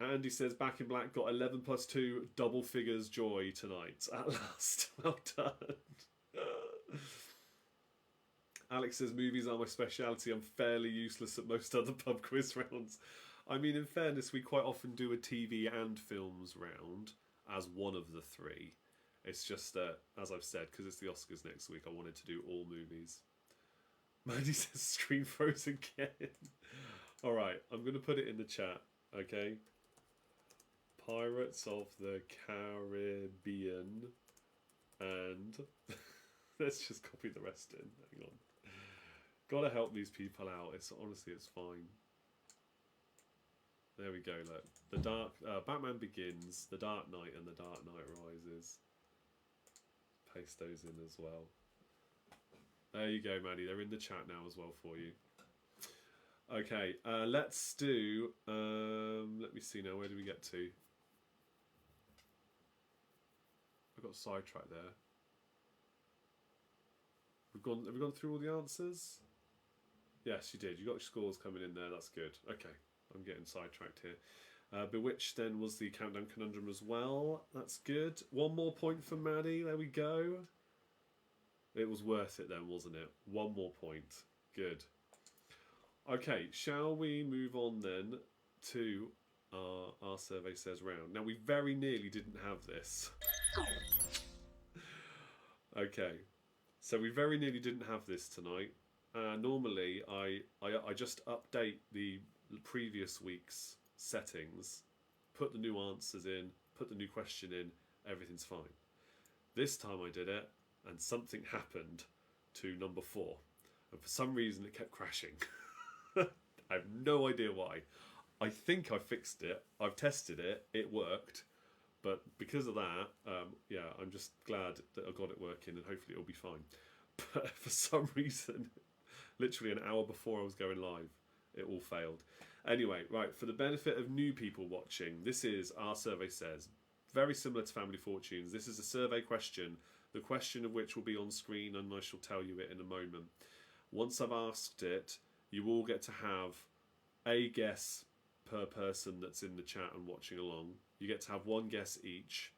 Andy says Back in Black got 11 plus 2, double figures joy tonight. At last. Well done. Alex says movies are my speciality. I'm fairly useless at most other pub quiz rounds. I mean, in fairness, we quite often do a TV and films round as one of the 3. It's just that, as I've said, because it's the Oscars next week, I wanted to do all movies. Mandy says screen froze again. Alright, I'm going to put it in the chat, okay? Pirates of the Caribbean, and let's just copy the rest in. Hang on. Gotta help these people out. Honestly, it's fine. There we go. Look, the Batman Begins, The Dark Knight, and The Dark Knight Rises. Paste those in as well. There you go, Maddie. They're in the chat now as well for you. Okay, let's do. Let me see now. Where do we get to? I got sidetracked there. Have we gone through all the answers? Yes, you did. You got your scores coming in there. That's good. Okay, I'm getting sidetracked here. Bewitched then was the countdown conundrum as well. That's good. 1 more point for Maddie. There we go. It was worth it then, wasn't it? 1 more point. Good. Okay, shall we move on then to our survey says round. Now we very nearly didn't have this. Okay, so we very nearly didn't have this tonight. Normally I just update the previous week's settings, put the new answers in, put the new question in, everything's fine. This time I did it and something happened to number 4, and for some reason it kept crashing. I have no idea why. I think I fixed it, I've tested it, it worked, but because of that, yeah, I'm just glad that I got it working and hopefully it'll be fine. But for some reason, literally an hour before I was going live, it all failed. Anyway, right, for the benefit of new people watching, this is Our Survey Says. Very similar to Family Fortunes. This is a survey question, the question of which will be on screen, and I shall tell you it in a moment. Once I've asked it, you all get to have a guess per person that's in the chat and watching along. You get to have 1 guess each.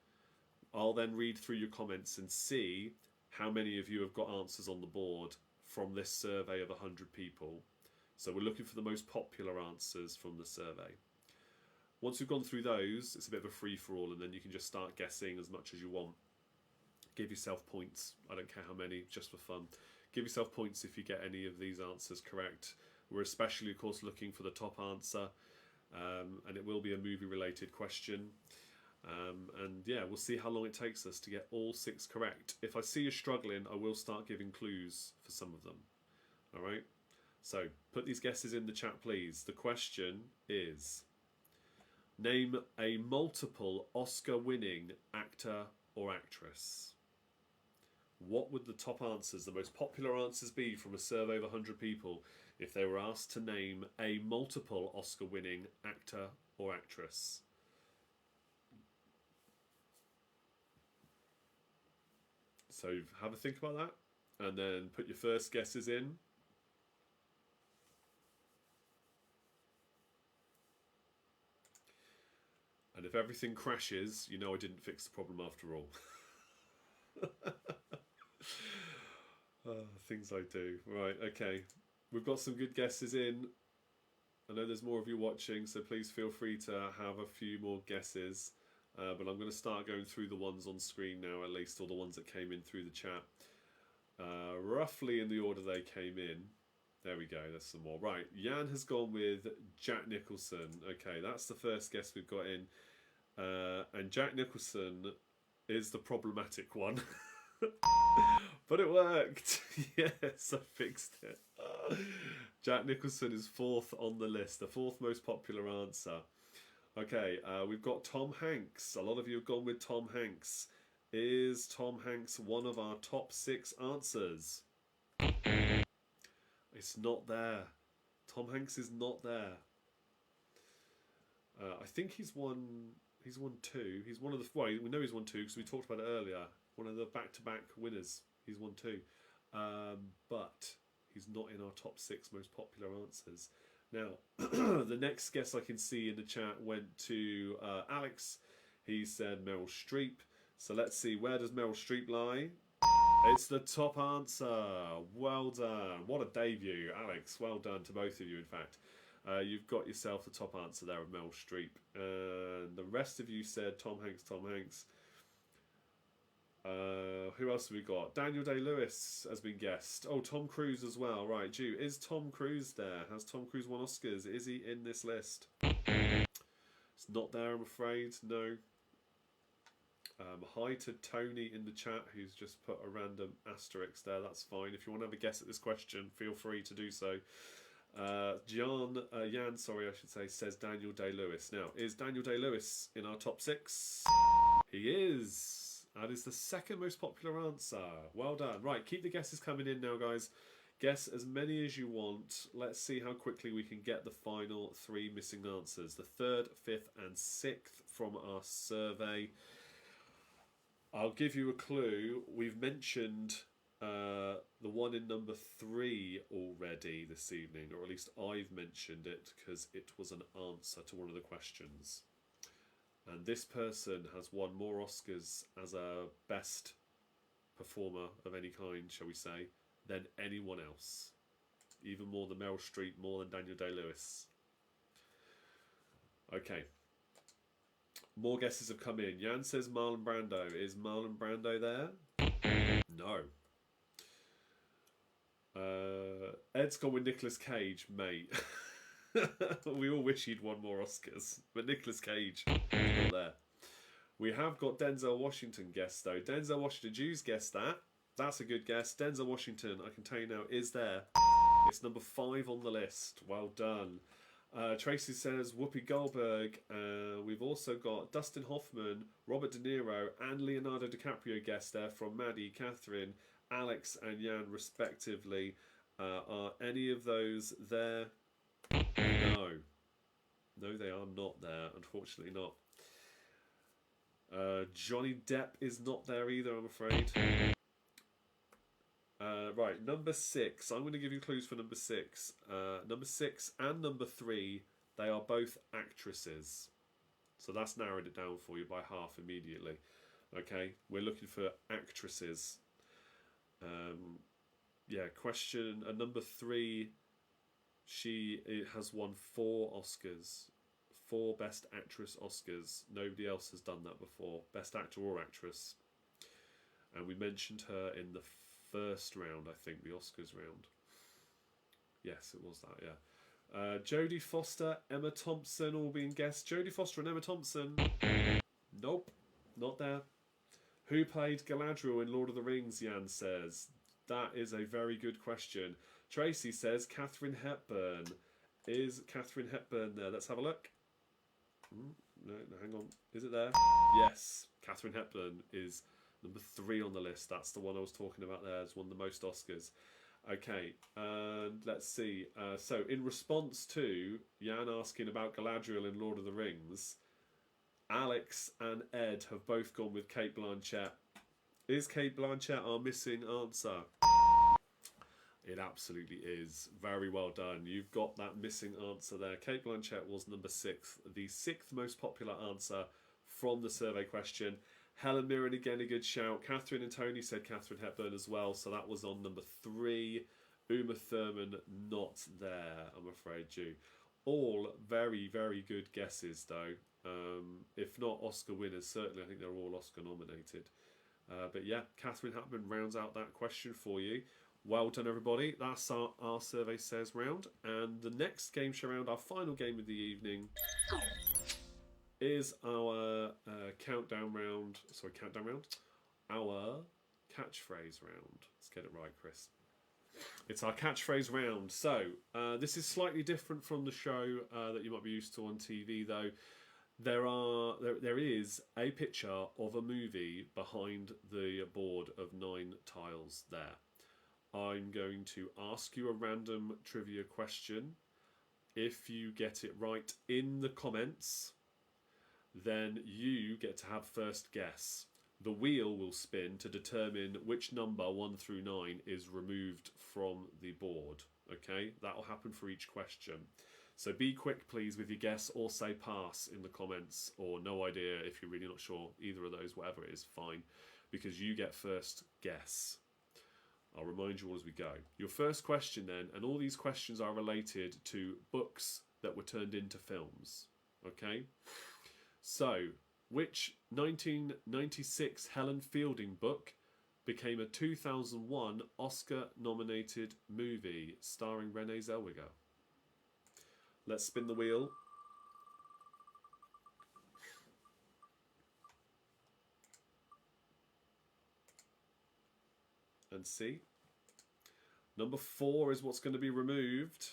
I'll then read through your comments and see how many of you have got answers on the board from this survey of 100 people. So we're looking for the most popular answers from the survey. Once we've gone through those, it's a bit of a free-for-all, and then you can just start guessing as much as you want. Give yourself points. I don't care how many, just for fun. Give yourself points if you get any of these answers correct. We're especially, of course, looking for the top answer, and it will be a movie-related question. And yeah, we'll see how long it takes us to get all 6 correct. If I see you struggling, I will start giving clues for some of them. All right? So put these guesses in the chat, please. The question is, name a multiple Oscar-winning actor or actress. What would the top answers, the most popular answers be from a survey of 100 people if they were asked to name a multiple Oscar-winning actor or actress? So have a think about that and then put your first guesses in. And if everything crashes, you know I didn't fix the problem after all. Things I do. Right, okay. We've got some good guesses in. I know there's more of you watching, so please feel free to have a few more guesses. But I'm going to start going through the ones on screen now, at least, or the ones that came in through the chat. Roughly in the order they came in. There we go, there's some more. Right, Jan has gone with Jack Nicholson. Okay, that's the first guess we've got in. And Jack Nicholson is the problematic one. But it worked. Yes, I fixed it. Jack Nicholson is 4th on the list, the 4th most popular answer. Okay, we've got Tom Hanks. A lot of you have gone with Tom Hanks. Is Tom Hanks one of our top 6 answers? It's not there. Tom Hanks is not there. I think he's won 2. He's one of the... Well, we know he's won 2 because we talked about it earlier. One of the back-to-back winners. He's won 2. But he's not in our top 6 most popular answers. Now, the next guess I can see in the chat went to Alex. He said Meryl Streep. So let's see, where does Meryl Streep lie? It's the top answer. Well done. What a debut, Alex. Well done to both of you, in fact. You've got yourself the top answer there of Meryl Streep. And the rest of you said Tom Hanks, Tom Hanks. Who else have we got? Daniel Day-Lewis has been guessed. Oh, Tom Cruise as well. Right, Jew, is Tom Cruise there? Has Tom Cruise won Oscars? Is he in this list? It's not there, I'm afraid. No. Hi to Tony in the chat, who's just put a random asterisk there. That's fine. If you want to have a guess at this question, feel free to do so. Jan, I should say, says Daniel Day-Lewis. Now, is Daniel Day-Lewis in our top 6? He is. That is the 2nd most popular answer. Well done. Right, keep the guesses coming in now, guys. Guess as many as you want. Let's see how quickly we can get the final 3 missing answers. The 3rd, 5th and 6th from our survey. I'll give you a clue. We've mentioned the one in number 3 already this evening, or at least I've mentioned it because it was an answer to one of the questions. And this person has won more Oscars as a best performer of any kind, shall we say, than anyone else. Even more than Meryl Streep, more than Daniel Day-Lewis. Okay. More guesses have come in. Jan says Marlon Brando. Is Marlon Brando there? No. Ed's gone with Nicolas Cage, mate. We all wish he'd won more Oscars, but Nicolas Cage is not there. We have got Denzel Washington guessed though. Denzel Washington, Jews guessed that. That's a good guess. Denzel Washington, I can tell you now, is there. It's number 5 on the list. Well done. Tracy says Whoopi Goldberg. We've also got Dustin Hoffman, Robert De Niro, and Leonardo DiCaprio guessed there from Maddie, Catherine, Alex, and Jan, respectively. Are any of those there? No. No, they are not there. Unfortunately, not. Johnny Depp is not there either, I'm afraid. Right, number 6. I'm going to give you clues for number 6. Number 6 and number 3, they are both actresses. So that's narrowed it down for you by half immediately. Okay, we're looking for actresses. Yeah, question number 3. She has won 4 Oscars. 4 Best Actress Oscars. Nobody else has done that before. Best Actor or Actress. And we mentioned her in the first round, I think, the Oscars round. Yes, it was that, yeah. Jodie Foster, Emma Thompson all being guessed. Jodie Foster and Emma Thompson. Nope, not there. Who played Galadriel in Lord of the Rings, Jan says. That is a very good question. Tracy says Katharine Hepburn. Is Katharine Hepburn there? Let's have a look. No, hang on. Is it there? Yes. Katharine Hepburn is number 3 on the list. That's the one I was talking about there. It's won the most Oscars. Okay, and let's see. So in response to Jan asking about Galadriel in Lord of the Rings, Alex and Ed have both gone with Cate Blanchett. Is Cate Blanchett our missing answer? It absolutely is. Very well done. You've got that missing answer there. Cate Blanchett was number 6, the 6th most popular answer from the survey question. Helen Mirren, again, a good shout. Catherine and Tony said Katharine Hepburn as well, so that was on number 3. Uma Thurman, not there, I'm afraid, Jew. All very, very good guesses, though. If not Oscar winners, certainly I think they're all Oscar nominated. But yeah, Katharine Hepburn rounds out that question for you. Well done, everybody. That's our Survey Says round. And the next game show round, our final game of the evening, is our countdown round. Our catchphrase round. Let's get it right, Chris. It's our catchphrase round. So this is slightly different from the show that you might be used to on TV, though. There is a picture of a movie behind the board of 9 tiles there. I'm going to ask you a random trivia question. If you get it right in the comments, then you get to have first guess. The wheel will spin to determine which number 1 through 9 is removed from the board. Okay, that will happen for each question. So be quick, please, with your guess, or say pass in the comments, or no idea if you're really not sure. Either of those, whatever it is, fine, because you get first guess. I'll remind you all as we go. Your first question then, and all these questions are related to books that were turned into films. Okay? So, which 1996 Helen Fielding book became a 2001 Oscar-nominated movie starring Renee Zellweger? Let's spin the wheel. And see. Number 4 is what's going to be removed.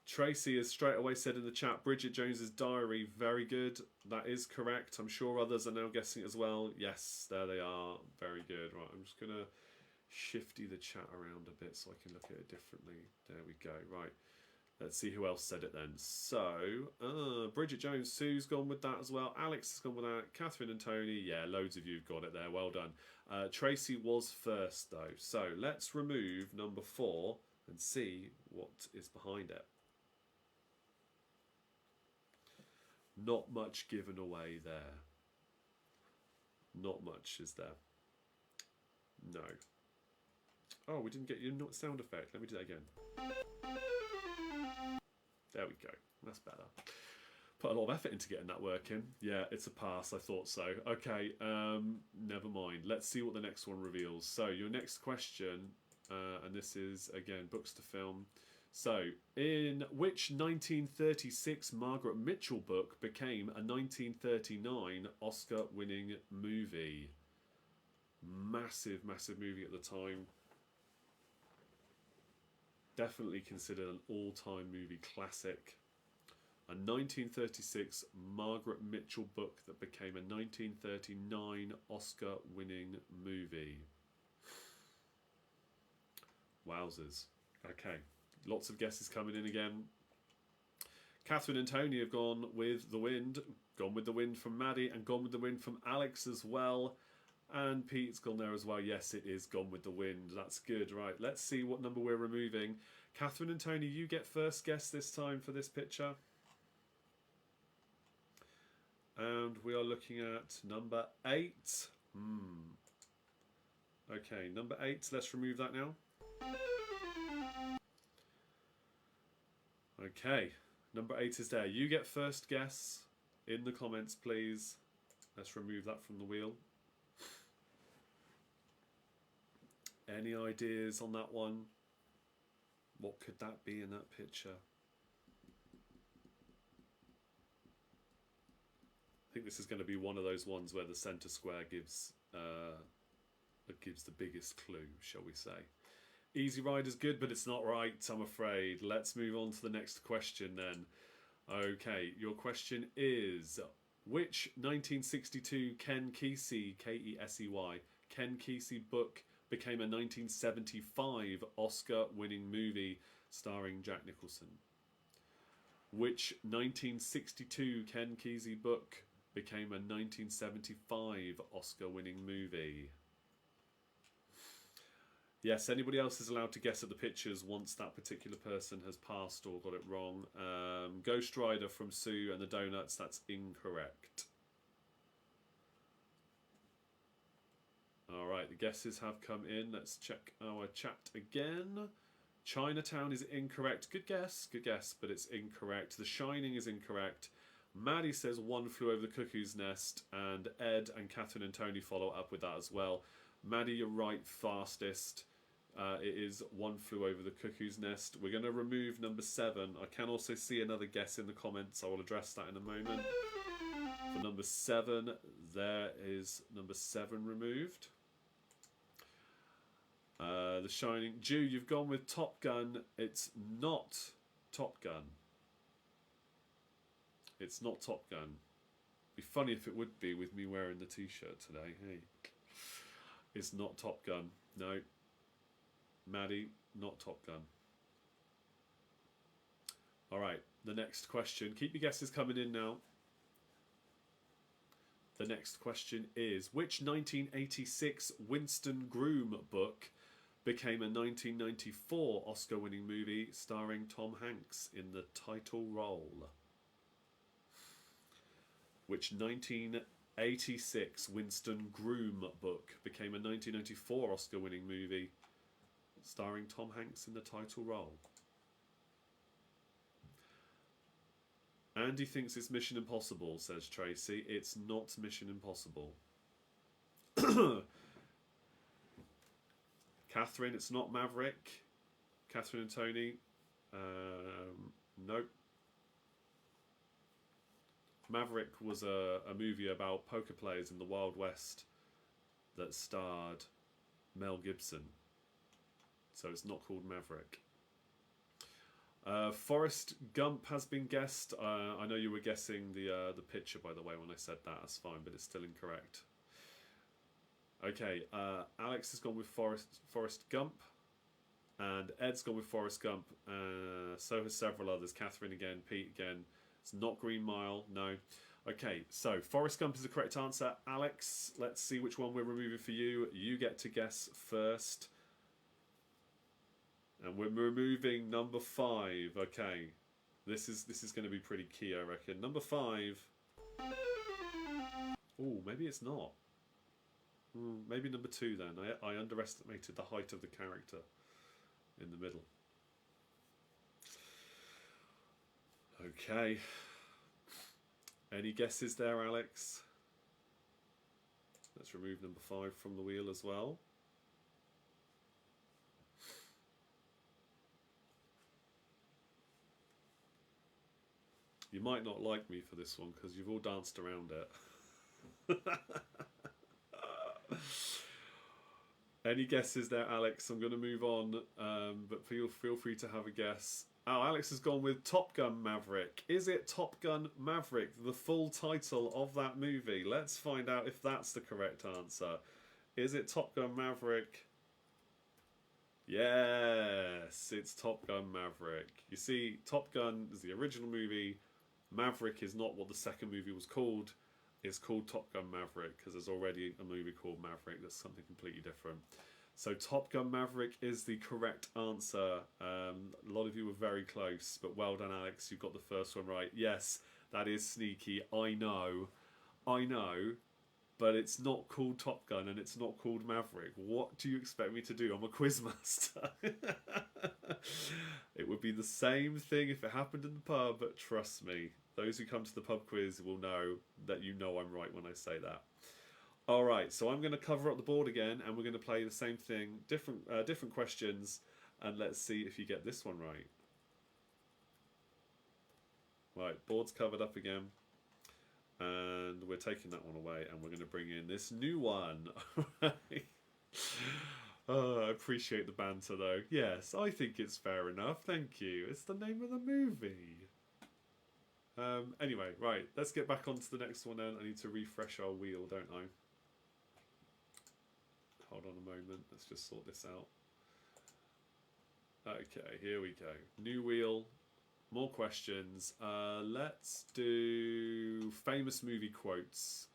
Tracy has straight away said in the chat, Bridget Jones's Diary. Very good. That is correct. I'm sure others are now guessing as well. Yes, there they are. Very good. Right, I'm just going to shifty the chat around a bit so I can look at it differently. There we go. Right. Let's see who else said it then. So, Bridget Jones, Sue's gone with that as well. Alex has gone with that. Catherine and Tony, yeah, loads of you have got it there. Well done. Tracy was first though. So let's remove number 4 and see what is behind it. Not much given away there. Not much, is there? No. Oh, we didn't get your sound effect. Let me do that again. There we go. That's better. Put a lot of effort into getting that working. Yeah, it's a pass. I thought so. Okay, never mind. Let's see what the next one reveals. So, your next question, and this is, again, books to film. So, in which 1936 Margaret Mitchell book became a 1939 Oscar-winning movie? Massive, massive movie at the time. Definitely considered an all-time movie classic. A 1936 Margaret Mitchell book that became a 1939 Oscar-winning movie. Wowzers. Okay, lots of guesses coming in again. Catherine and Tony have gone with The Wind. Gone with The Wind from Maddie, and Gone with the Wind from Alex as well. And Pete's gone there as well. Yes, it is Gone with the Wind. That's good. Right, let's see what number we're removing. Catherine and Tony, you get first guess this time for this picture. And we are looking at number 8. Okay, number 8. Let's remove that now. Okay, number 8 is there. You get first guess in the comments, please. Let's remove that from the wheel. Any ideas on that one? What could that be in that picture? I think this is going to be one of those ones where the centre square gives the biggest clue, shall we say. Easy Ride is good, but it's not right, I'm afraid. Let's move on to the next question then. Okay, your question is, which 1962 Ken Kesey, K-E-S-E-Y, Ken Kesey book became a 1975 Oscar-winning movie starring Jack Nicholson? Which 1962 Ken Kesey book became a 1975 Oscar-winning movie? Yes, anybody else is allowed to guess at the pictures once that particular person has passed or got it wrong. Ghost Rider from Sue and the Donuts, that's incorrect. Alright, the guesses have come in. Let's check our chat again. Chinatown is incorrect. Good guess, but it's incorrect. The Shining is incorrect. Maddie says One Flew Over the Cuckoo's Nest, and Ed and Catherine and Tony follow up with that as well. Maddie, you're right, fastest. It is One Flew Over the Cuckoo's Nest. We're going to remove number 7. I can also see another guess in the comments. I will address that in a moment. For number 7, there is number 7 removed. The Shining. Jew, you've gone with Top Gun. It's not Top Gun. It's not Top Gun. Be funny if it would be with me wearing the t-shirt today. Hey, it's not Top Gun. No, Maddie, not Top Gun. All right, the next question. Keep your guesses coming in now. The next question is, which 1986 Winston Groom book became a 1994 Oscar-winning movie starring Tom Hanks in the title role? Which 1986 Winston Groom book became a 1994 Oscar-winning movie starring Tom Hanks in the title role? Andy thinks it's Mission Impossible, says Tracy. It's not Mission Impossible. Catherine, it's not Maverick. Catherine and Tony, nope. Maverick was a movie about poker players in the Wild West that starred Mel Gibson. So it's not called Maverick. Forrest Gump has been guessed. I know you were guessing the picture, by the way, when I said that. That's fine, but it's still incorrect. Okay, Alex has gone with Forrest Gump, and Ed's gone with Forrest Gump. So has several others. Catherine again, Pete again. It's not Green Mile, no. Okay, so Forrest Gump is the correct answer. Alex, let's see which one we're removing for you. You get to guess first. And we're removing number 5. Okay, this is going to be pretty key, I reckon. Number 5. Oh, maybe it's not. Maybe number 2 then. I underestimated the height of the character in the middle. Okay. Any guesses there, Alex? Let's remove number 5 from the wheel as well. You might not like me for this one because you've all danced around it. Any guesses there, Alex? I'm going to move on, but feel free to have a guess. Oh, Alex has gone with Top Gun Maverick. Is it Top Gun Maverick, the full title of that movie? Let's find out if that's the correct answer. Is it Top Gun Maverick? Yes, it's Top Gun Maverick. You see, Top Gun is the original movie. Maverick is not what the second movie was called. It's called Top Gun Maverick because there's already a movie called Maverick that's something completely different. So Top Gun Maverick is the correct answer. A lot of you were very close, but well done, Alex. You got the first one right. Yes, that is sneaky. I know, but it's not called Top Gun and it's not called Maverick. What do you expect me to do? I'm a quizmaster. It would be the same thing if it happened in the pub, but trust me, those who come to the pub quiz will know that you know I'm right when I say that. All right, so I'm going to cover up the board again, and we're going to play the same thing, different questions, and let's see if you get this one right. Right, board's covered up again, and we're taking that one away, and we're going to bring in this new one. Oh, I appreciate the banter, though. Yes, I think it's fair enough. Thank you. It's the name of the movie. Anyway, right, let's get back onto the next one then. I need to refresh our wheel, don't I? Hold on a moment. Let's just sort this out. Okay, here we go. New wheel. More questions. Let's do famous movie quotes.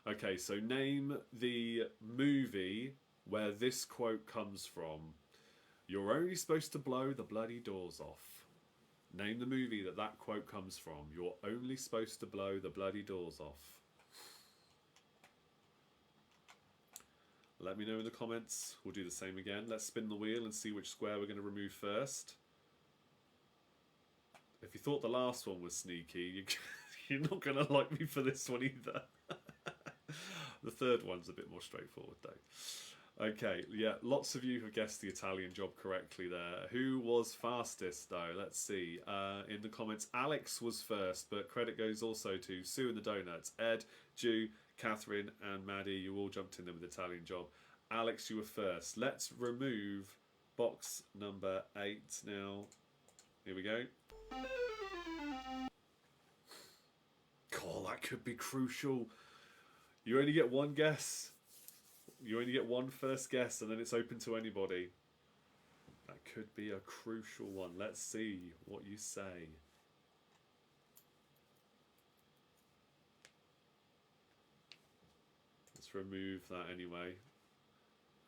Okay, so name the movie where this quote comes from. You're only supposed to blow the bloody doors off. Name the movie that quote comes from. You're only supposed to blow the bloody doors off. Let me know in the comments. We'll do the same again. Let's spin the wheel and see which square we're going to remove first. If you thought the last one was sneaky, you're not going to like me for this one either. The third one's a bit more straightforward though. Okay, yeah, lots of you have guessed the Italian job correctly there. Who was fastest though? Let's see. In the comments, Alex was first, but credit goes also to Sue and the Donuts, Ed, Jew, Catherine and Maddie. You all jumped in there with the Italian job. Alex, you were first. Let's remove box number 8 now. Here we go. Oh, that could be crucial. You only get one guess. You only get one first guess, and then it's open to anybody. That could be a crucial one. Let's see what you say. Let's remove that anyway.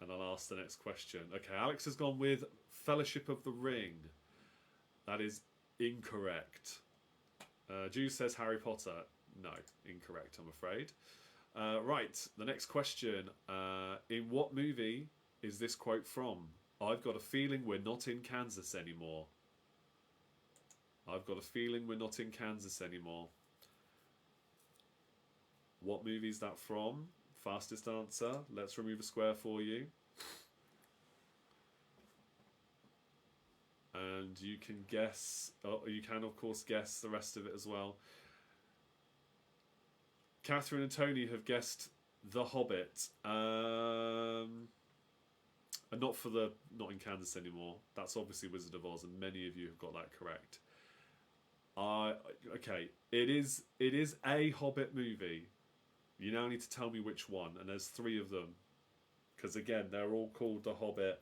And I'll ask the next question. Okay, Alex has gone with Fellowship of the Ring. That is incorrect. Juice says Harry Potter. No, incorrect, I'm afraid. Right, the next question. In what movie is this quote from? I've got a feeling we're not in Kansas anymore. I've got a feeling we're not in Kansas anymore. What movie is that from? Fastest answer. Let's remove a square for you. And you can guess, you can of course guess the rest of it as well. Catherine and Tony have guessed The Hobbit. And not in Kansas anymore. That's obviously Wizard of Oz, and many of you have got that correct. Okay, it is a Hobbit movie. You now need to tell me which one, and there's 3 of them. Because again, they're all called The Hobbit,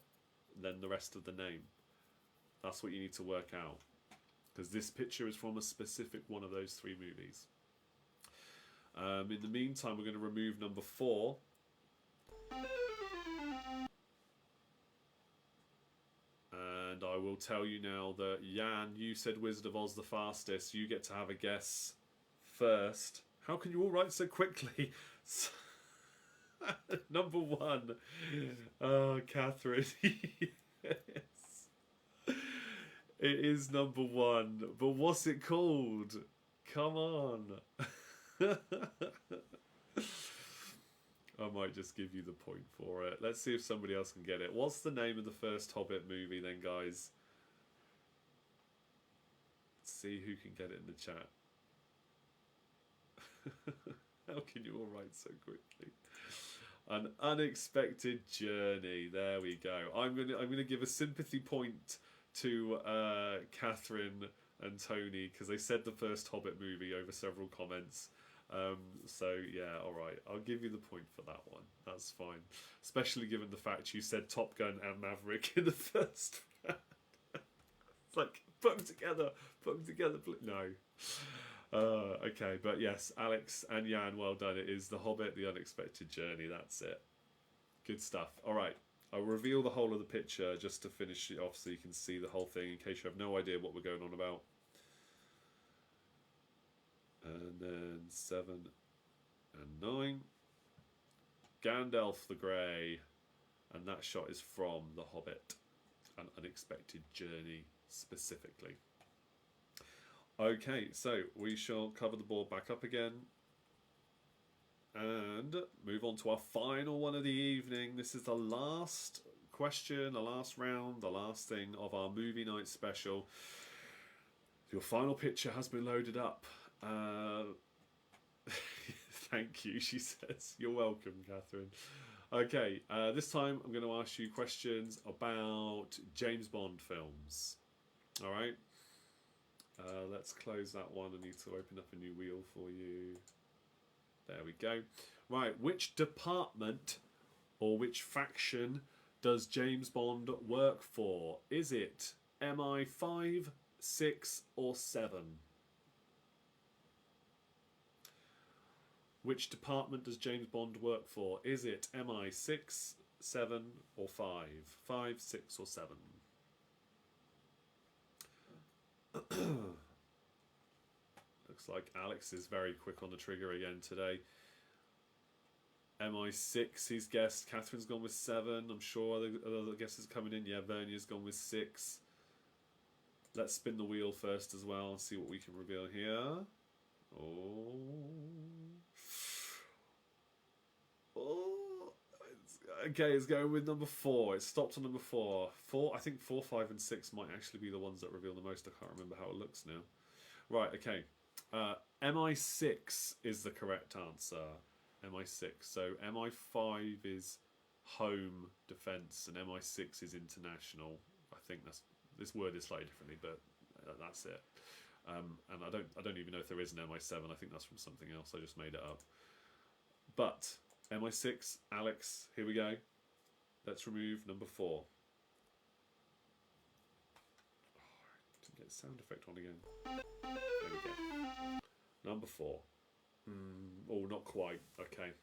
and then the rest of the name. That's what you need to work out. Because this picture is from a specific one of those 3 movies. In the meantime, we're going to remove number 4. And I will tell you now that, Jan, you said Wizard of Oz the fastest. You get to have a guess first. How can you all write so quickly? Number 1. Oh, Catherine. Yes. It is number 1. But what's it called? Come on. I might just give you the point for it. Let's see if somebody else can get it. What's the name of the first Hobbit movie then, guys? Let's see who can get it in the chat. How can you all write so quickly? An Unexpected Journey. There we go. I'm gonna give a sympathy point to Catherine and Tony because they said the first Hobbit movie over several comments. So yeah, all right. I'll give you the point for that one. That's fine. Especially given the fact you said Top Gun and Maverick in the first round. It's like put them together. No. Okay, but yes, Alex and Jan, well done. It is The Hobbit, The Unexpected Journey. That's it. Good stuff. All right. I'll reveal the whole of the picture just to finish it off so you can see the whole thing in case you have no idea what we're going on about. And then 7 and 9. Gandalf the Grey. And that shot is from The Hobbit. An Unexpected Journey specifically. Okay, so we shall cover the board back up again. And move on to our final one of the evening. This is the last question, the last round, the last thing of our movie night special. Your final picture has been loaded up. Thank you, she says. You're welcome, Catherine. Okay, this time I'm going to ask you questions about James Bond films. All right. Let's close that one. I need to open up a new wheel for you. There we go. Right, which department or which faction does James Bond work for? Is it MI5, 6 or 7? Which department does James Bond work for? Is it MI6, 7 or 5? 5, 6 or 7? Looks like Alex is very quick on the trigger again today. MI6 he's guessed. Catherine's gone with 7. I'm sure other guesses are coming in. Yeah, Vernia's gone with 6. Let's spin the wheel first as well and see what we can reveal here. Okay, it's going with number 4. It stopped on number 4. I think 4, 5 and 6 might actually be the ones that reveal the most. I can't remember how it looks now. Right, okay. MI6 is the correct answer. MI6. So MI5 is home defence and MI6 is international. I think this word is slightly differently, but that's it. And I don't even know if there is an MI7. I think that's from something else. I just made it up. But MI6, Alex, here we go. Let's remove number 4. Oh, didn't get the sound effect on again. There we go. Number 4. Oh, not quite. Okay.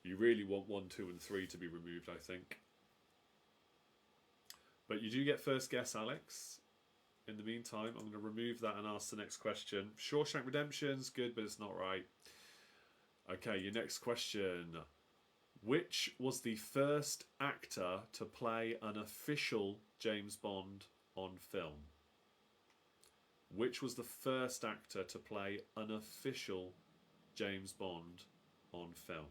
You really want 1, 2, and 3 to be removed, I think. But you do get first guess, Alex. In the meantime, I'm going to remove that and ask the next question. Shawshank Redemption's good, but it's not right. Okay, your next question. Which was the first actor to play an official James Bond on film? Which was the first actor to play an official James Bond on film?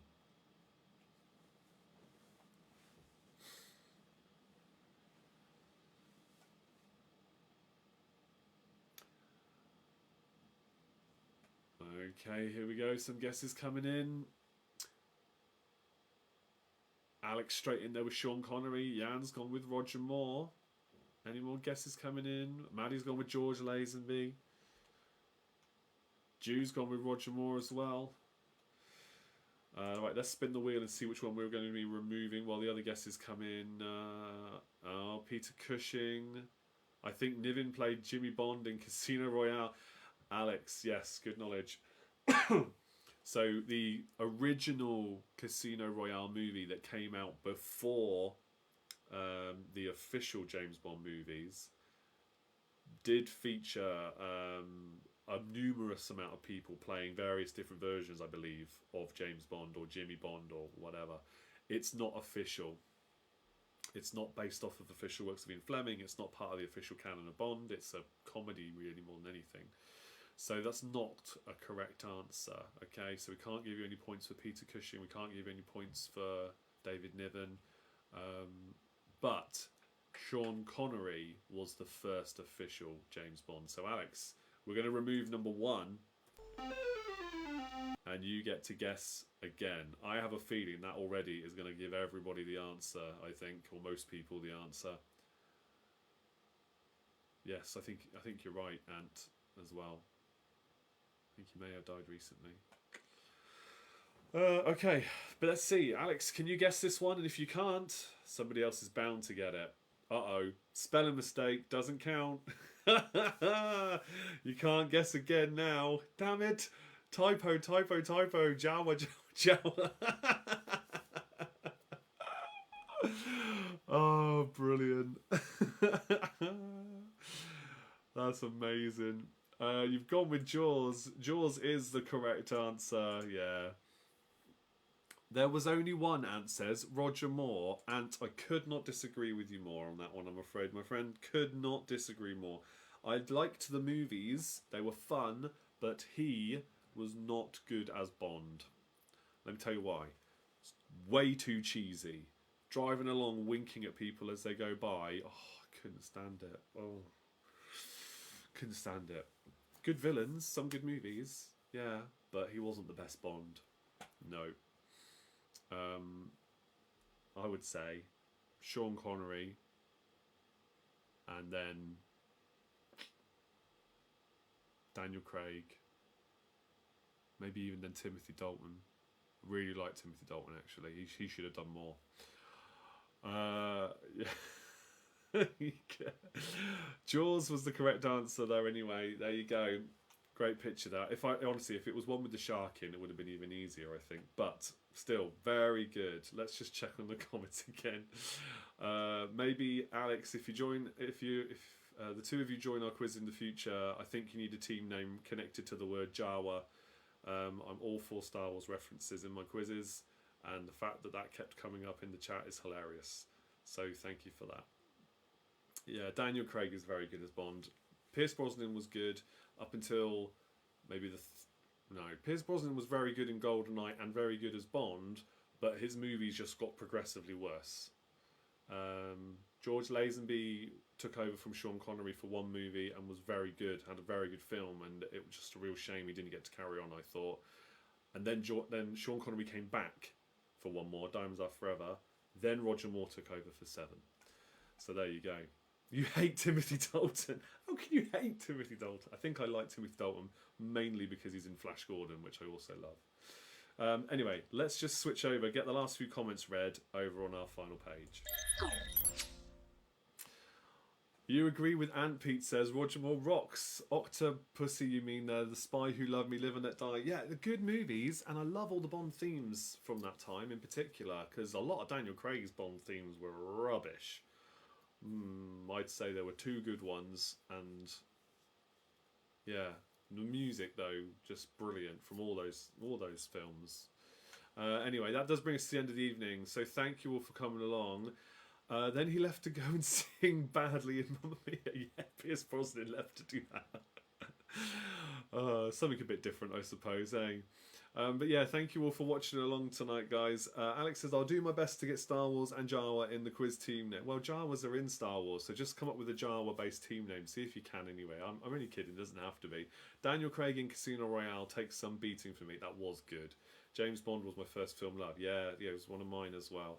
Okay, here we go. Some guesses coming in. Alex straight in there with Sean Connery. Jan's gone with Roger Moore. Any more guesses coming in? Maddie's gone with George Lazenby. Ju's gone with Roger Moore as well. Right, let's spin the wheel and see which one we're going to be removing while the other guesses come in. Peter Cushing. I think Niven played Jimmy Bond in Casino Royale. Alex, yes, good knowledge. So the original Casino Royale movie that came out before the official James Bond movies did feature a numerous amount of people playing various different versions, I believe, of James Bond or Jimmy Bond or whatever. It's not official. It's not based off of official works of Ian Fleming. It's not part of the official canon of Bond. It's a comedy really more than anything. So that's not a correct answer. Okay, so we can't give you any points for Peter Cushing. We can't give you any points for David Niven. But Sean Connery was the first official James Bond. So Alex, we're going to remove number 1. And you get to guess again. I have a feeling that already is going to give everybody the answer, I think, or most people the answer. Yes, I think you're right, Ant, as well. I think he may have died recently. Okay, but let's see. Alex, can you guess this one? And if you can't, somebody else is bound to get it. Uh-oh. Spelling mistake doesn't count. You can't guess again now. Damn it. Typo. Jawa. Oh, brilliant. That's amazing. You've gone with Jaws. Jaws is the correct answer, yeah. There was only one, Ant says. Roger Moore. Ant, I could not disagree with you more on that one, I'm afraid. My friend, could not disagree more. I liked the movies. They were fun, but he was not good as Bond. Let me tell you why. It's way too cheesy. Driving along, winking at people as they go by. Oh, I couldn't stand it. Oh, couldn't stand it. Good villains, some good movies, yeah, but he wasn't the best Bond. No. I would say Sean Connery, and then Daniel Craig, maybe even then Timothy Dalton. Really like Timothy Dalton, actually. He should have done more. Yeah. Jaws was the correct answer there anyway. There you go. Great picture there. If it was one with the shark in, it would have been even easier, I think. But still, very good. Let's just check on the comments again. Maybe Alex, if the two of you join our quiz in the future, I think you need a team name connected to the word Jawa. I'm all for Star Wars references in my quizzes, and the fact that kept coming up in the chat is hilarious. So thank you for that. Yeah, Daniel Craig is very good as Bond. Pierce Brosnan was good up until maybe Pierce Brosnan was very good in GoldenEye and very good as Bond, but his movies just got progressively worse. George Lazenby took over from Sean Connery for one movie and was very good, had a very good film, and it was just a real shame he didn't get to carry on, I thought. And then Sean Connery came back for one more, Diamonds Are Forever. Then Roger Moore took over for 7. So there you go. You hate Timothy Dalton. How can you hate Timothy Dalton? I think I like Timothy Dalton mainly because he's in Flash Gordon, which I also love. Anyway, let's just switch over, get the last few comments read over on our final page. You agree with Ant Pete says, Roger Moore rocks. Octopussy, you mean The Spy Who Loved Me, Live and Let Die. Yeah, the good movies, and I love all the Bond themes from that time in particular, because a lot of Daniel Craig's Bond themes were rubbish. I'd say there were 2 good ones, and yeah, the music though, just brilliant from all those films. Anyway, that does bring us to the end of the evening, so thank you all for coming along. Then he left to go and sing badly in Mamma Mia. Yeah, Pierce Brosnan left to do that. Something a bit different, I suppose, eh? But yeah, thank you all for watching along tonight, guys. Alex says, I'll do my best to get Star Wars and Jawa in the quiz team name. Well, Jawas are in Star Wars, so just come up with a Jawa-based team name. See if you can anyway. I'm only kidding, it doesn't have to be. Daniel Craig in Casino Royale takes some beating for me. That was good. James Bond was my first film love. Yeah, it was one of mine as well.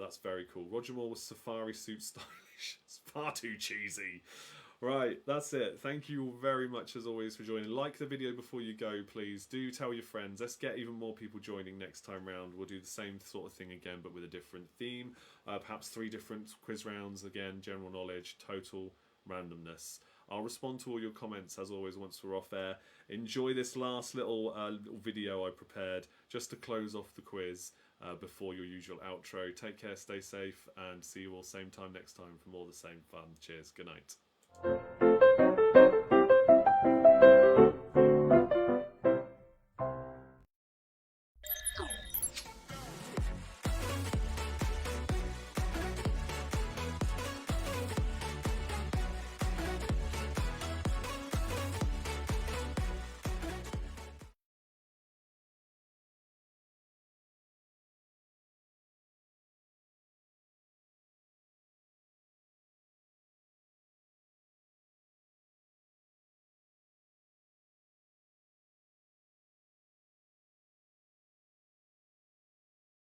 That's very cool. Roger Moore was safari suit stylish. It's far too cheesy. Right, that's it. Thank you all very much as always for joining. Like the video before you go, please. Do tell your friends. Let's get even more people joining next time round. We'll do the same sort of thing again, but with a different theme. Perhaps 3 different quiz rounds. Again, general knowledge, total randomness. I'll respond to all your comments as always once we're off air. Enjoy this last little video I prepared just to close off the quiz before your usual outro. Take care, stay safe, and see you all same time next time for more of the same fun. Cheers, good night.